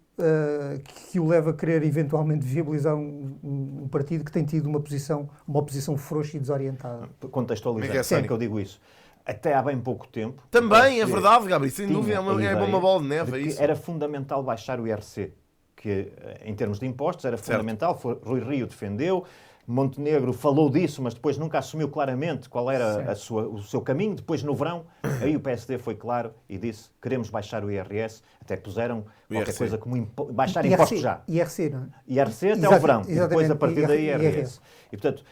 que o leva a querer eventualmente viabilizar um partido que tem tido uma oposição frouxa e desorientada?
Contextualizando, sempre que eu digo isso. Até há bem pouco tempo...
Também, é verdade, Gabriel, sem dúvida, é uma bola de neve.
De que era fundamental baixar o IRC, que em termos de impostos era fundamental. Rui Rio defendeu, Montenegro falou disso, mas depois nunca assumiu claramente qual era o seu caminho. Depois, no verão, aí o PSD foi claro e disse queremos baixar o IRS, até puseram qualquer coisa como baixar impostos já.
IRC, não é?
IRC até o verão, e depois a partir daí IRS. E, portanto,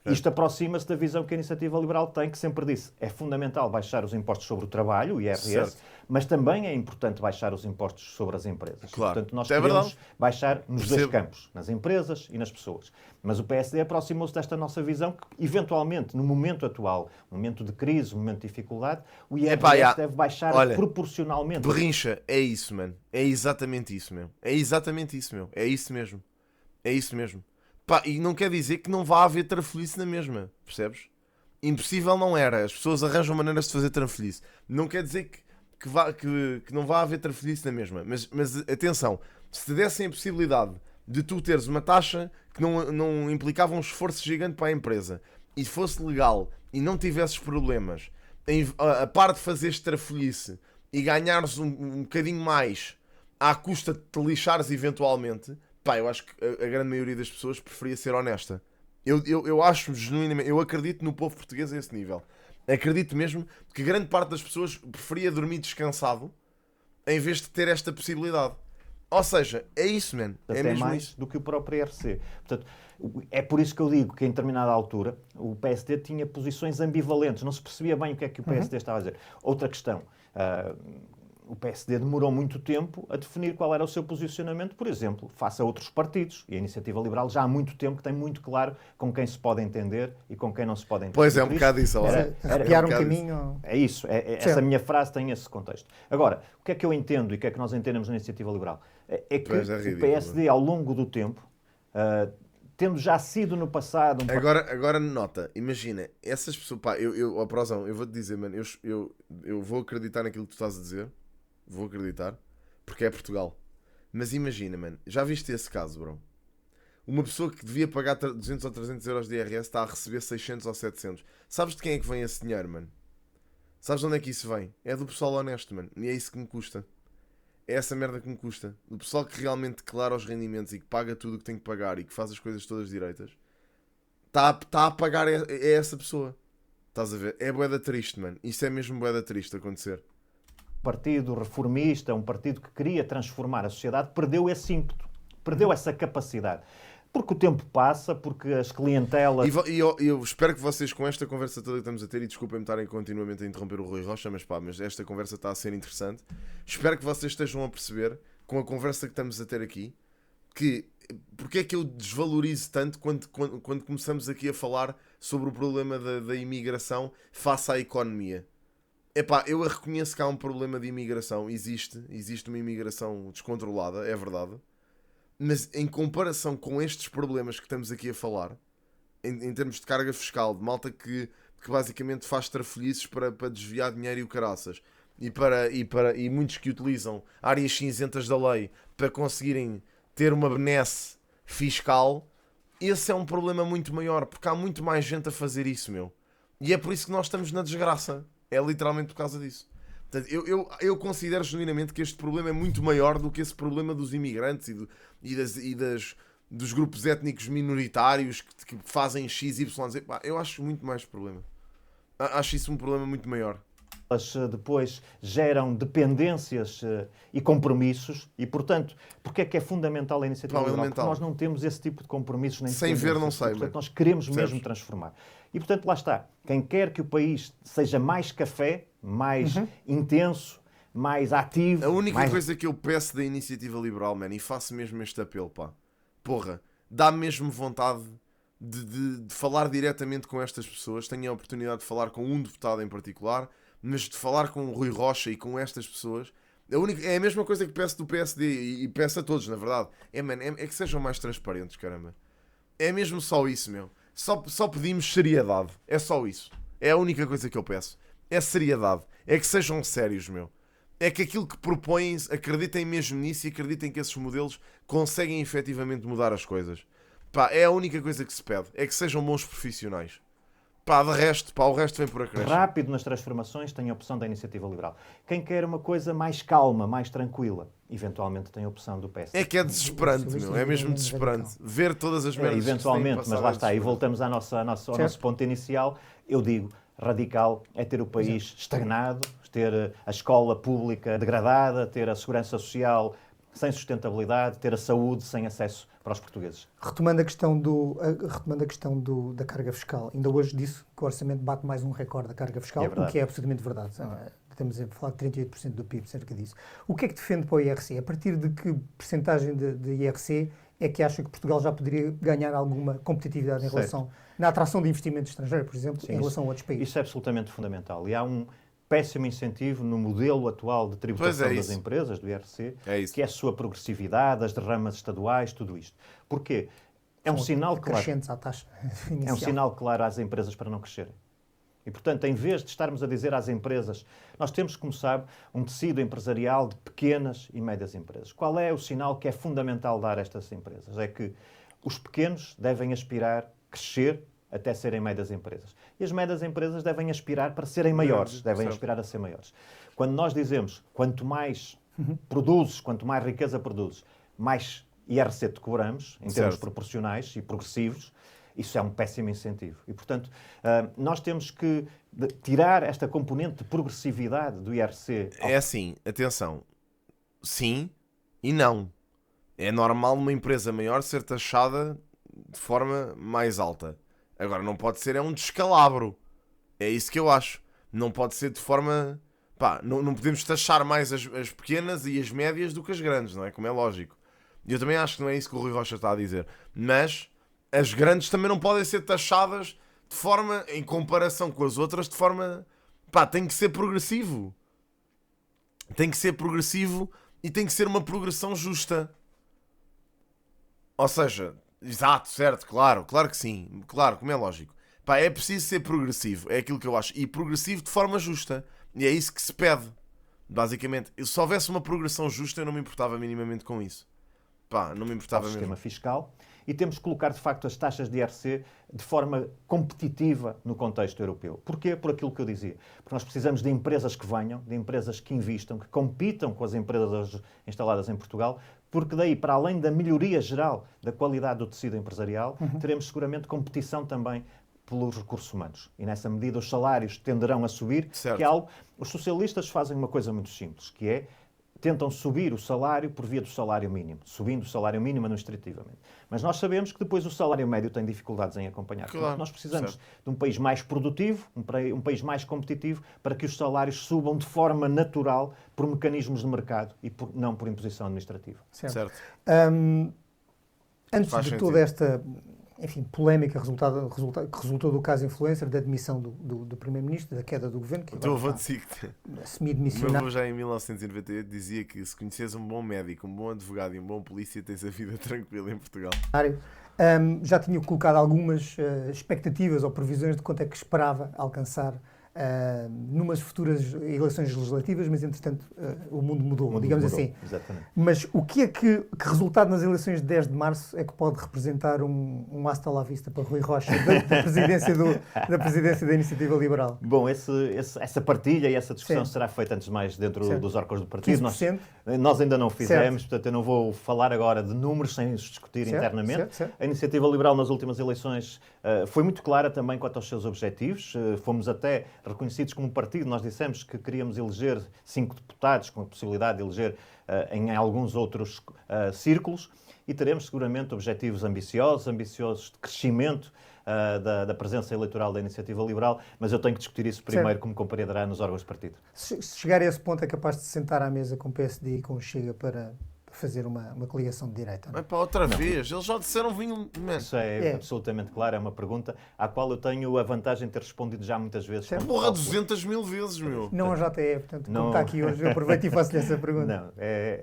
isto aproxima-se da visão que a Iniciativa Liberal tem, que sempre disse é fundamental baixar os impostos sobre o trabalho, o IRS, mas também é importante baixar os impostos sobre as empresas.
Claro.
Portanto, nós queremos baixar nos dois campos, nas empresas e nas pessoas. Mas o PSD aproximou-se desta nossa visão que, eventualmente, no momento atual, no momento de crise, no momento de dificuldade, o IRS deve baixar proporcionalmente.
Berrincha, é isso, mano. É exatamente isso, meu. É exatamente isso, meu. É isso mesmo. É isso mesmo. E não quer dizer que não vá haver trafolhice na mesma, percebes? Impossível não era. As pessoas arranjam maneiras de fazer trafolhice. Não quer dizer que não vá haver trafolhice na mesma. Mas atenção, se te dessem a possibilidade de tu teres uma taxa que não implicava um esforço gigante para a empresa e fosse legal e não tivesses problemas, a par de fazeres trafolhice e ganhares um bocadinho mais à custa de te lixares eventualmente... eu acho que a grande maioria das pessoas preferia ser honesta. Eu acho genuinamente, eu acredito no povo português a esse nível. Acredito mesmo que grande parte das pessoas preferia dormir descansado em vez de ter esta possibilidade. Ou seja, é isso, man. É mesmo
mais
isso.
Do que o próprio IRC. Portanto, é por isso que eu digo que em determinada altura o PSD tinha posições ambivalentes. Não se percebia bem o que é que o PSD estava a dizer. Outra questão. O PSD demorou muito tempo a definir qual era o seu posicionamento, por exemplo, face a outros partidos. E a Iniciativa Liberal já há muito tempo que tem muito claro com quem se pode entender e com quem não se pode entender.
Pois é, um bocado isso.
Arrepiar um caminho...
É isso. Essa minha frase tem esse contexto. Agora, o que é que eu entendo e o que é que nós entendemos na Iniciativa Liberal? É que o PSD, ao longo do tempo, tendo já sido no passado...
Agora nota, imagina, essas pessoas... Prosão, eu vou-te dizer, mano, eu vou acreditar naquilo que tu estás a dizer. vou acreditar, porque é Portugal. Mas imagina, mano, já viste esse caso, bro? Uma pessoa que devia pagar 200 ou 300 euros de IRS está a receber 600 ou 700. Sabes de quem é que vem esse dinheiro, mano? Sabes de onde é que isso vem? É do pessoal honesto, mano. E é isso que me custa. É essa merda que me custa. Do pessoal que realmente declara os rendimentos e que paga tudo o que tem que pagar e que faz as coisas todas direitas. Está a pagar é essa pessoa. Estás a ver? É bué triste, mano. Isso é mesmo bué triste acontecer.
Partido reformista, um partido que queria transformar a sociedade, perdeu esse ímpeto, perdeu essa capacidade. Porque o tempo passa, porque as clientelas...
E eu espero que vocês, com esta conversa toda que estamos a ter, e desculpem-me estarem continuamente a interromper o Rui Rocha, mas esta conversa está a ser interessante. Espero que vocês estejam a perceber, com a conversa que estamos a ter aqui, que porque é que eu desvalorizo tanto quando começamos aqui a falar sobre o problema da imigração face à economia. Epá, eu reconheço que há um problema de imigração, existe uma imigração descontrolada, é verdade. Mas em comparação com estes problemas que estamos aqui a falar, em termos de carga fiscal, de malta que basicamente faz trafolhices para desviar dinheiro e o caraças, e muitos que utilizam áreas cinzentas da lei para conseguirem ter uma benesse fiscal, esse é um problema muito maior, porque há muito mais gente a fazer isso, meu. E é por isso que nós estamos na desgraça. É literalmente por causa disso. Portanto, eu considero genuinamente que este problema é muito maior do que esse problema dos imigrantes dos grupos étnicos minoritários que fazem X, Y, Z. Eu acho muito mais problema. Acho isso um problema muito maior.
Elas depois geram dependências e compromissos e, portanto, porque é que é fundamental a iniciativa liberal? Porque nós não temos esse tipo de compromissos nem
sem ver não sei.
Portanto, nós queremos mesmo transformar. E, portanto, lá está. Quem quer que o país seja mais café, mais intenso, mais ativo...
A única coisa que eu peço da iniciativa liberal, man, e faço mesmo este apelo, pá. Porra, dá-me mesmo vontade de falar diretamente com estas pessoas. Tenho a oportunidade de falar com um deputado em particular, mas de falar com o Rui Rocha e com estas pessoas... É a mesma coisa que peço do PSD e peço a todos, na verdade. É que sejam mais transparentes, caramba. É mesmo só isso, meu. Só pedimos seriedade. É só isso. É a única coisa que eu peço. É seriedade. É que sejam sérios, meu. É que aquilo que propõem, acreditem mesmo nisso e acreditem que esses modelos conseguem efetivamente mudar as coisas. Pá, é a única coisa que se pede. É que sejam bons profissionais. Pá, de resto, o resto vem por acréscimo.
Rápido nas transformações tem a opção da iniciativa liberal. Quem quer uma coisa mais calma, mais tranquila, eventualmente tem a opção do PS.
É que é desesperante, meu. É mesmo desesperante. Ver todas as merdas
eventualmente, mas lá está. E voltamos ao nosso ponto inicial. Eu digo, radical é ter o país estagnado, ter a escola pública degradada, ter a segurança social sem sustentabilidade, ter a saúde sem acesso para os portugueses.
Retomando a questão da carga fiscal, ainda hoje disse que o orçamento bate mais um recorde da carga fiscal, o que é absolutamente verdade. Estamos a falar de 38% do PIB, cerca disso. O que é que defende para o IRC? A partir de que percentagem de IRC é que acha que Portugal já poderia ganhar alguma competitividade em relação na atração de investimento estrangeiro, por exemplo, em relação a outros países?
Isso é absolutamente fundamental. E há um péssimo incentivo no modelo atual de tributação das empresas, do IRC, que é a sua progressividade, as derramas estaduais, tudo isto. Porquê? É um sinal claro.
À taxa inicial.
É um sinal claro às empresas para não crescerem. E, portanto, em vez de estarmos a dizer às empresas, nós temos, como sabe, um tecido empresarial de pequenas e médias empresas. Qual é o sinal que é fundamental dar a estas empresas? É que os pequenos devem aspirar a crescer até serem médias empresas. E as médias empresas devem aspirar para serem maiores, devem aspirar a ser maiores. Quando nós dizemos, quanto mais produzes, quanto mais riqueza produzes, mais IRC te cobramos, em termos proporcionais e progressivos, isso é um péssimo incentivo. E, portanto, nós temos que tirar esta componente de progressividade do IRC.
É assim, atenção, sim e não. É normal uma empresa maior ser taxada de forma mais alta. Agora, não pode ser um descalabro. É isso que eu acho. Não pode ser de forma... Pá, não podemos taxar mais as pequenas e as médias do que as grandes, não é? Como é lógico. E eu também acho que não é isso que o Rui Rocha está a dizer. Mas as grandes também não podem ser taxadas de forma, em comparação com as outras, de forma... Pá, tem que ser progressivo. Tem que ser progressivo e tem que ser uma progressão justa. Ou seja... Exato, certo, claro que sim, claro, como é lógico. Pá, é preciso ser progressivo, é aquilo que eu acho. E progressivo de forma justa. E é isso que se pede. Basicamente, se houvesse uma progressão justa, eu não me importava minimamente com isso. Pá, não me importava
ao sistema
mesmo.
fiscal, e temos que colocar, de facto, as taxas de IRC de forma competitiva no contexto europeu. Porquê? Por aquilo que eu dizia. Porque nós precisamos de empresas que venham, de empresas que invistam, que compitam com as empresas instaladas em Portugal, porque daí, para além da melhoria geral da qualidade do tecido empresarial, teremos seguramente competição também pelos recursos humanos. E nessa medida os salários tenderão a subir,
Certo.
que é algo... Os socialistas fazem uma coisa muito simples, que é tentam subir o salário por via do salário mínimo, subindo o salário mínimo administrativamente. Mas nós sabemos que depois o salário médio tem dificuldades em acompanhar.
Claro,
Portanto, nós precisamos
certo.
de um país mais produtivo, um país mais competitivo, para que os salários subam de forma natural por mecanismos de mercado e não por imposição administrativa.
Certo.
Certo.
Antes
Faz
de
sentido.
toda esta, enfim, polémica que resultou do caso influencer, da demissão do Primeiro-Ministro, da queda do governo, que
O teu
agora
avô
está
de o meu
semi-demissionário.
avô já em 1998 dizia que se conheces um bom médico, um bom advogado e um bom polícia, tens a vida tranquila em Portugal.
Já tinha colocado algumas expectativas ou previsões de quanto é que esperava alcançar numas futuras eleições legislativas, mas entretanto o mundo mudou, digamos assim.
Exatamente.
Mas o que é que resultado nas eleições de 10 de março é que pode representar um hasta la vista para Rui Rocha da presidência da Iniciativa Liberal?
Bom, essa partilha e essa discussão
Sim.
será feita antes de mais dentro
Certo.
dos órgãos do partido.
15%?
Nós ainda não fizemos,
Certo.
portanto eu não vou falar agora de números sem os discutir
Certo,
internamente.
certo.
A Iniciativa Liberal nas últimas eleições foi muito clara também quanto aos seus objetivos. Fomos até reconhecidos como partido. Nós dissemos que queríamos eleger 5 deputados, com a possibilidade de eleger em alguns outros círculos, e teremos seguramente objetivos ambiciosos de crescimento da presença eleitoral da Iniciativa Liberal, mas eu tenho que discutir isso primeiro,
Certo.
como compreenderá, nos órgãos do partido.
Se chegar a esse ponto é capaz de se sentar à mesa com o PSD e com o Chega para fazer uma coligação de direita? Não?
Mas para outra vez, eles já disseram vinho.
Isso é
É.
absolutamente claro, é uma pergunta à qual eu tenho a vantagem de ter respondido já muitas vezes.
Certo.
como
Porra,
cálculo.
200 mil vezes, meu.
Não a JE, portanto, como
Não.
está aqui hoje, eu aproveito e faço-lhe essa pergunta.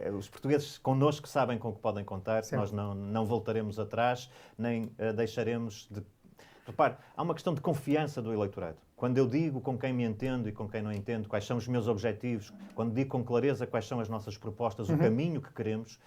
Não, os portugueses connosco sabem com o que podem contar,
Certo.
nós não voltaremos atrás, nem deixaremos de... Repare, há uma questão de confiança do eleitorado. Quando eu digo com quem me entendo e com quem não entendo, quais são os meus objetivos, quando digo com clareza quais são as nossas propostas, o caminho que queremos,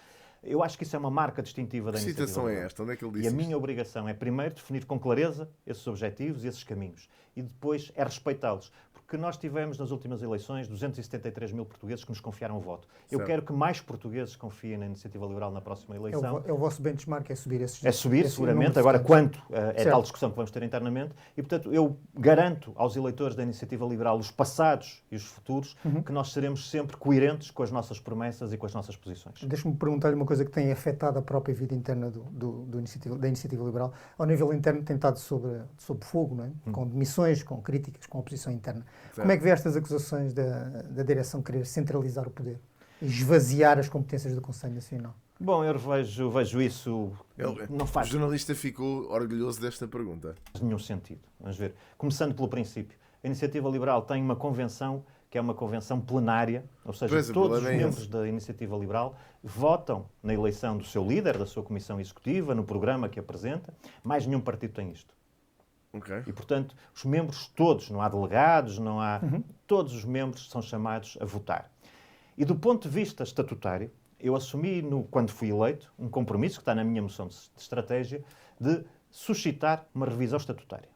eu acho que isso é uma marca distintiva da
Que
Iniciativa
citação é
Liberal.
esta? Onde é que ele
E
disse
a
isto?
minha obrigação é, primeiro, definir com clareza esses objetivos e esses caminhos. E depois é respeitá-los. Porque nós tivemos, nas últimas eleições, 273 mil portugueses que nos confiaram o voto. Eu
Certo.
quero que mais portugueses confiem na Iniciativa Liberal na próxima eleição.
É o vosso benchmark, é subir esses...
É subir,
esse
seguramente.
número de
Agora,
votantes.
quanto é
Certo.
tal discussão que vamos ter internamente. E, portanto, eu garanto aos eleitores da Iniciativa Liberal, os passados e os futuros, que nós seremos sempre coerentes com as nossas promessas e com as nossas posições.
Deixa-me perguntar-lhe uma coisa que tem afetado a própria vida interna da Iniciativa Liberal. Ao nível interno tem estado sob fogo, não é? Com demissões, com críticas, com oposição interna. Como é que vê estas acusações da direção querer centralizar o poder e esvaziar as competências do Conselho Nacional?
Bom, eu vejo isso... Não
O
faz
jornalista ficou orgulhoso desta pergunta.
nenhum sentido. Vamos ver. Começando pelo princípio. A Iniciativa Liberal tem uma convenção que é uma convenção plenária, ou seja,
Pois, o
todos os
problema é
membros
esse.
da Iniciativa Liberal votam na eleição do seu líder, da sua comissão executiva, no programa que apresenta. Mais nenhum partido tem isto.
Ok.
E, portanto, os membros todos, não há delegados, não há... Todos os membros são chamados a votar. E do ponto de vista estatutário, eu assumi, quando fui eleito, um compromisso, que está na minha moção de estratégia, de suscitar uma revisão estatutária.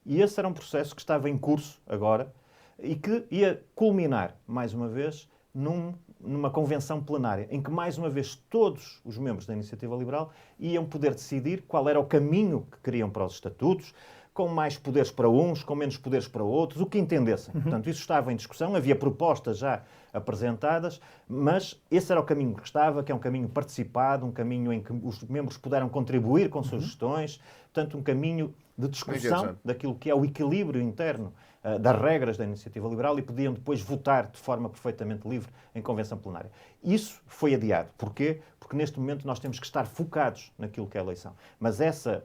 E esse era um processo que estava em curso agora e que ia culminar, mais uma vez, numa convenção plenária, em que, mais uma vez, todos os membros da Iniciativa Liberal iam poder decidir qual era o caminho que queriam para os estatutos, com mais poderes para uns, com menos poderes para outros, o que entendessem. Portanto, isso estava em discussão, havia propostas já apresentadas, mas esse era o caminho que estava, que é um caminho participado, um caminho em que os membros puderam contribuir com sugestões, portanto, um caminho de discussão daquilo que é o equilíbrio interno das regras da Iniciativa Liberal e podiam depois votar de forma perfeitamente livre em convenção plenária. Isso foi adiado. Porquê? Porque neste momento nós temos que estar focados naquilo que é a eleição. Mas essa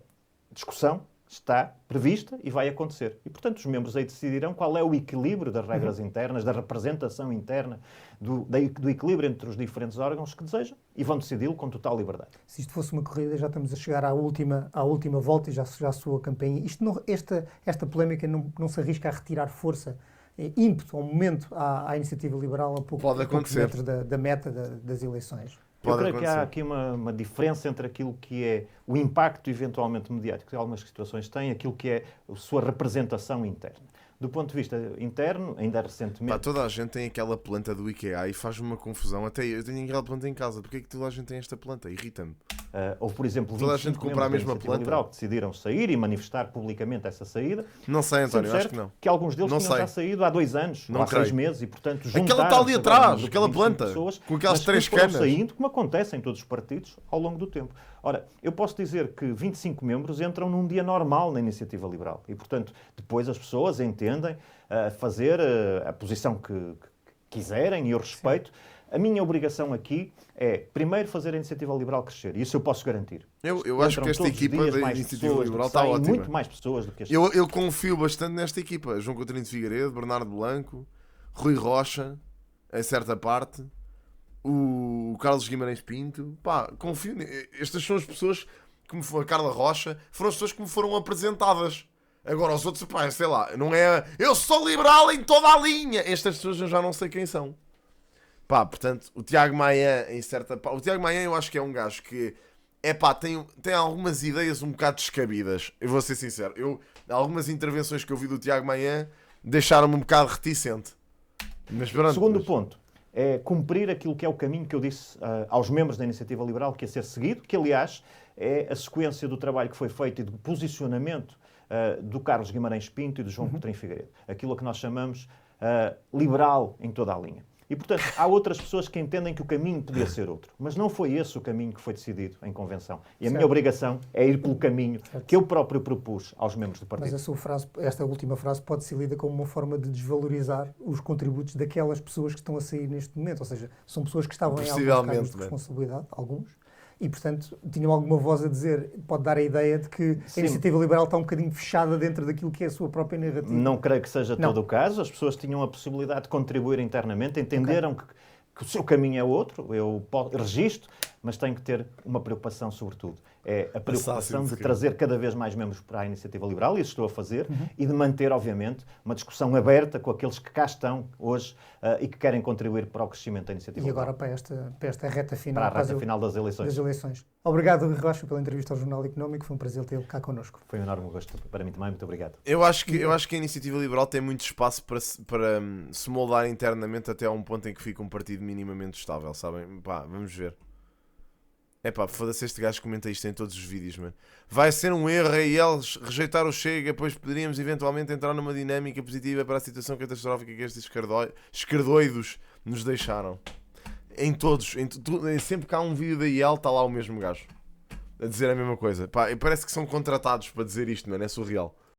discussão está prevista e vai acontecer. E, portanto, os membros aí decidirão qual é o equilíbrio das regras internas, da representação interna, do equilíbrio entre os diferentes órgãos que desejam e vão decidi-lo com total liberdade.
Se isto fosse uma corrida, já estamos a chegar à última volta e já soou a campainha. Esta polémica não se arrisca a retirar força ímpeto, ou momento à iniciativa liberal a poucos metros da meta das eleições.
Eu creio que há aqui uma diferença entre aquilo que é o impacto eventualmente mediático que algumas situações têm e aquilo que é a sua representação interna. Do ponto de vista interno, ainda recentemente...
Toda a gente tem aquela planta do IKEA e faz uma confusão. Até eu tenho aquela planta em casa. Porquê é que toda a gente tem esta planta? Irrita-me.
Houve, por exemplo,
toda a gente compra a mesma planta
liberal que decidiram sair e manifestar publicamente essa saída.
Não sei, António, acho que não.
Que alguns deles tinham já saído há 2 anos, ou há 6 meses, e portanto juntaram-se...
Aquela está ali atrás, aquela planta, com aquelas 3 canas.
Saindo, como acontece em todos os partidos, ao longo do tempo. Ora, eu posso dizer que 25 membros entram num dia normal na Iniciativa Liberal. E, portanto, depois as pessoas entendem fazer a posição que quiserem, e eu respeito. Sim. A minha obrigação aqui é, primeiro, fazer a Iniciativa Liberal crescer. E isso eu posso garantir.
Eu acho que esta equipa da Iniciativa Liberal está ótima.
Muito mais pessoas do que este.
Eu confio bastante nesta equipa. João Coutinho de Figueiredo, Bernardo Blanco, Rui Rocha, em certa parte, o Carlos Guimarães Pinto. Confio. Estas são as pessoas, como foi a Carla Rocha, foram as pessoas que me foram apresentadas. Agora os outros, sei lá, não é... Eu sou liberal em toda a linha. Estas pessoas eu já não sei quem são. Portanto, o Tiago Maia, em certa parte... O Tiago Maia eu acho que é um gajo que... tem algumas ideias um bocado descabidas. Eu vou ser sincero. Algumas intervenções que eu vi do Tiago Maia deixaram-me um bocado reticente. Mas pronto.
Segundo ponto é cumprir aquilo que é o caminho que eu disse aos membros da Iniciativa Liberal que ia ser seguido, que aliás é a sequência do trabalho que foi feito e do posicionamento do Carlos Guimarães Pinto e do João Coutinho Figueiredo. Aquilo a que nós chamamos liberal em toda a linha. E, portanto, há outras pessoas que entendem que o caminho podia ser outro. Mas não foi esse o caminho que foi decidido em convenção. E a minha obrigação é ir pelo caminho que eu próprio propus aos membros do partido.
Mas esta última frase pode ser lida como uma forma de desvalorizar os contributos daquelas pessoas que estão a sair neste momento. Ou seja, são pessoas que estavam em alguns cargos de responsabilidade, alguns, e, portanto, tinham alguma voz a dizer. Pode dar a ideia de que a Iniciativa Liberal está um bocadinho fechada dentro daquilo que é a sua própria narrativa.
Não creio que seja todo o caso. As pessoas tinham a possibilidade de contribuir internamente, entenderam que o seu caminho é outro. Eu registro, mas tenho que ter uma preocupação, sobretudo. É a preocupação de trazer cada vez mais membros para a Iniciativa Liberal, e isso estou a fazer, e de manter, obviamente, uma discussão aberta com aqueles que cá estão hoje e que querem contribuir para o crescimento da Iniciativa Liberal.
E agora para esta reta final.
Para a reta final das eleições.
Obrigado, Rui Rocha, pela entrevista ao Jornal Económico. Foi um prazer tê-lo cá connosco.
Foi um enorme gosto para mim também. Muito obrigado.
Eu acho que a Iniciativa Liberal tem muito espaço para se moldar internamente até a um ponto em que fica um partido minimamente estável, sabem? Vamos ver. Foda-se, este gajo comenta isto em todos os vídeos, mano. Vai ser um erro e eles rejeitar o Chega, pois poderíamos eventualmente entrar numa dinâmica positiva para a situação catastrófica que estes esquerdoidos nos deixaram. Em todos, sempre que há um vídeo da IEL, está lá o mesmo gajo a dizer a mesma coisa. E parece que são contratados para dizer isto, mano. É surreal.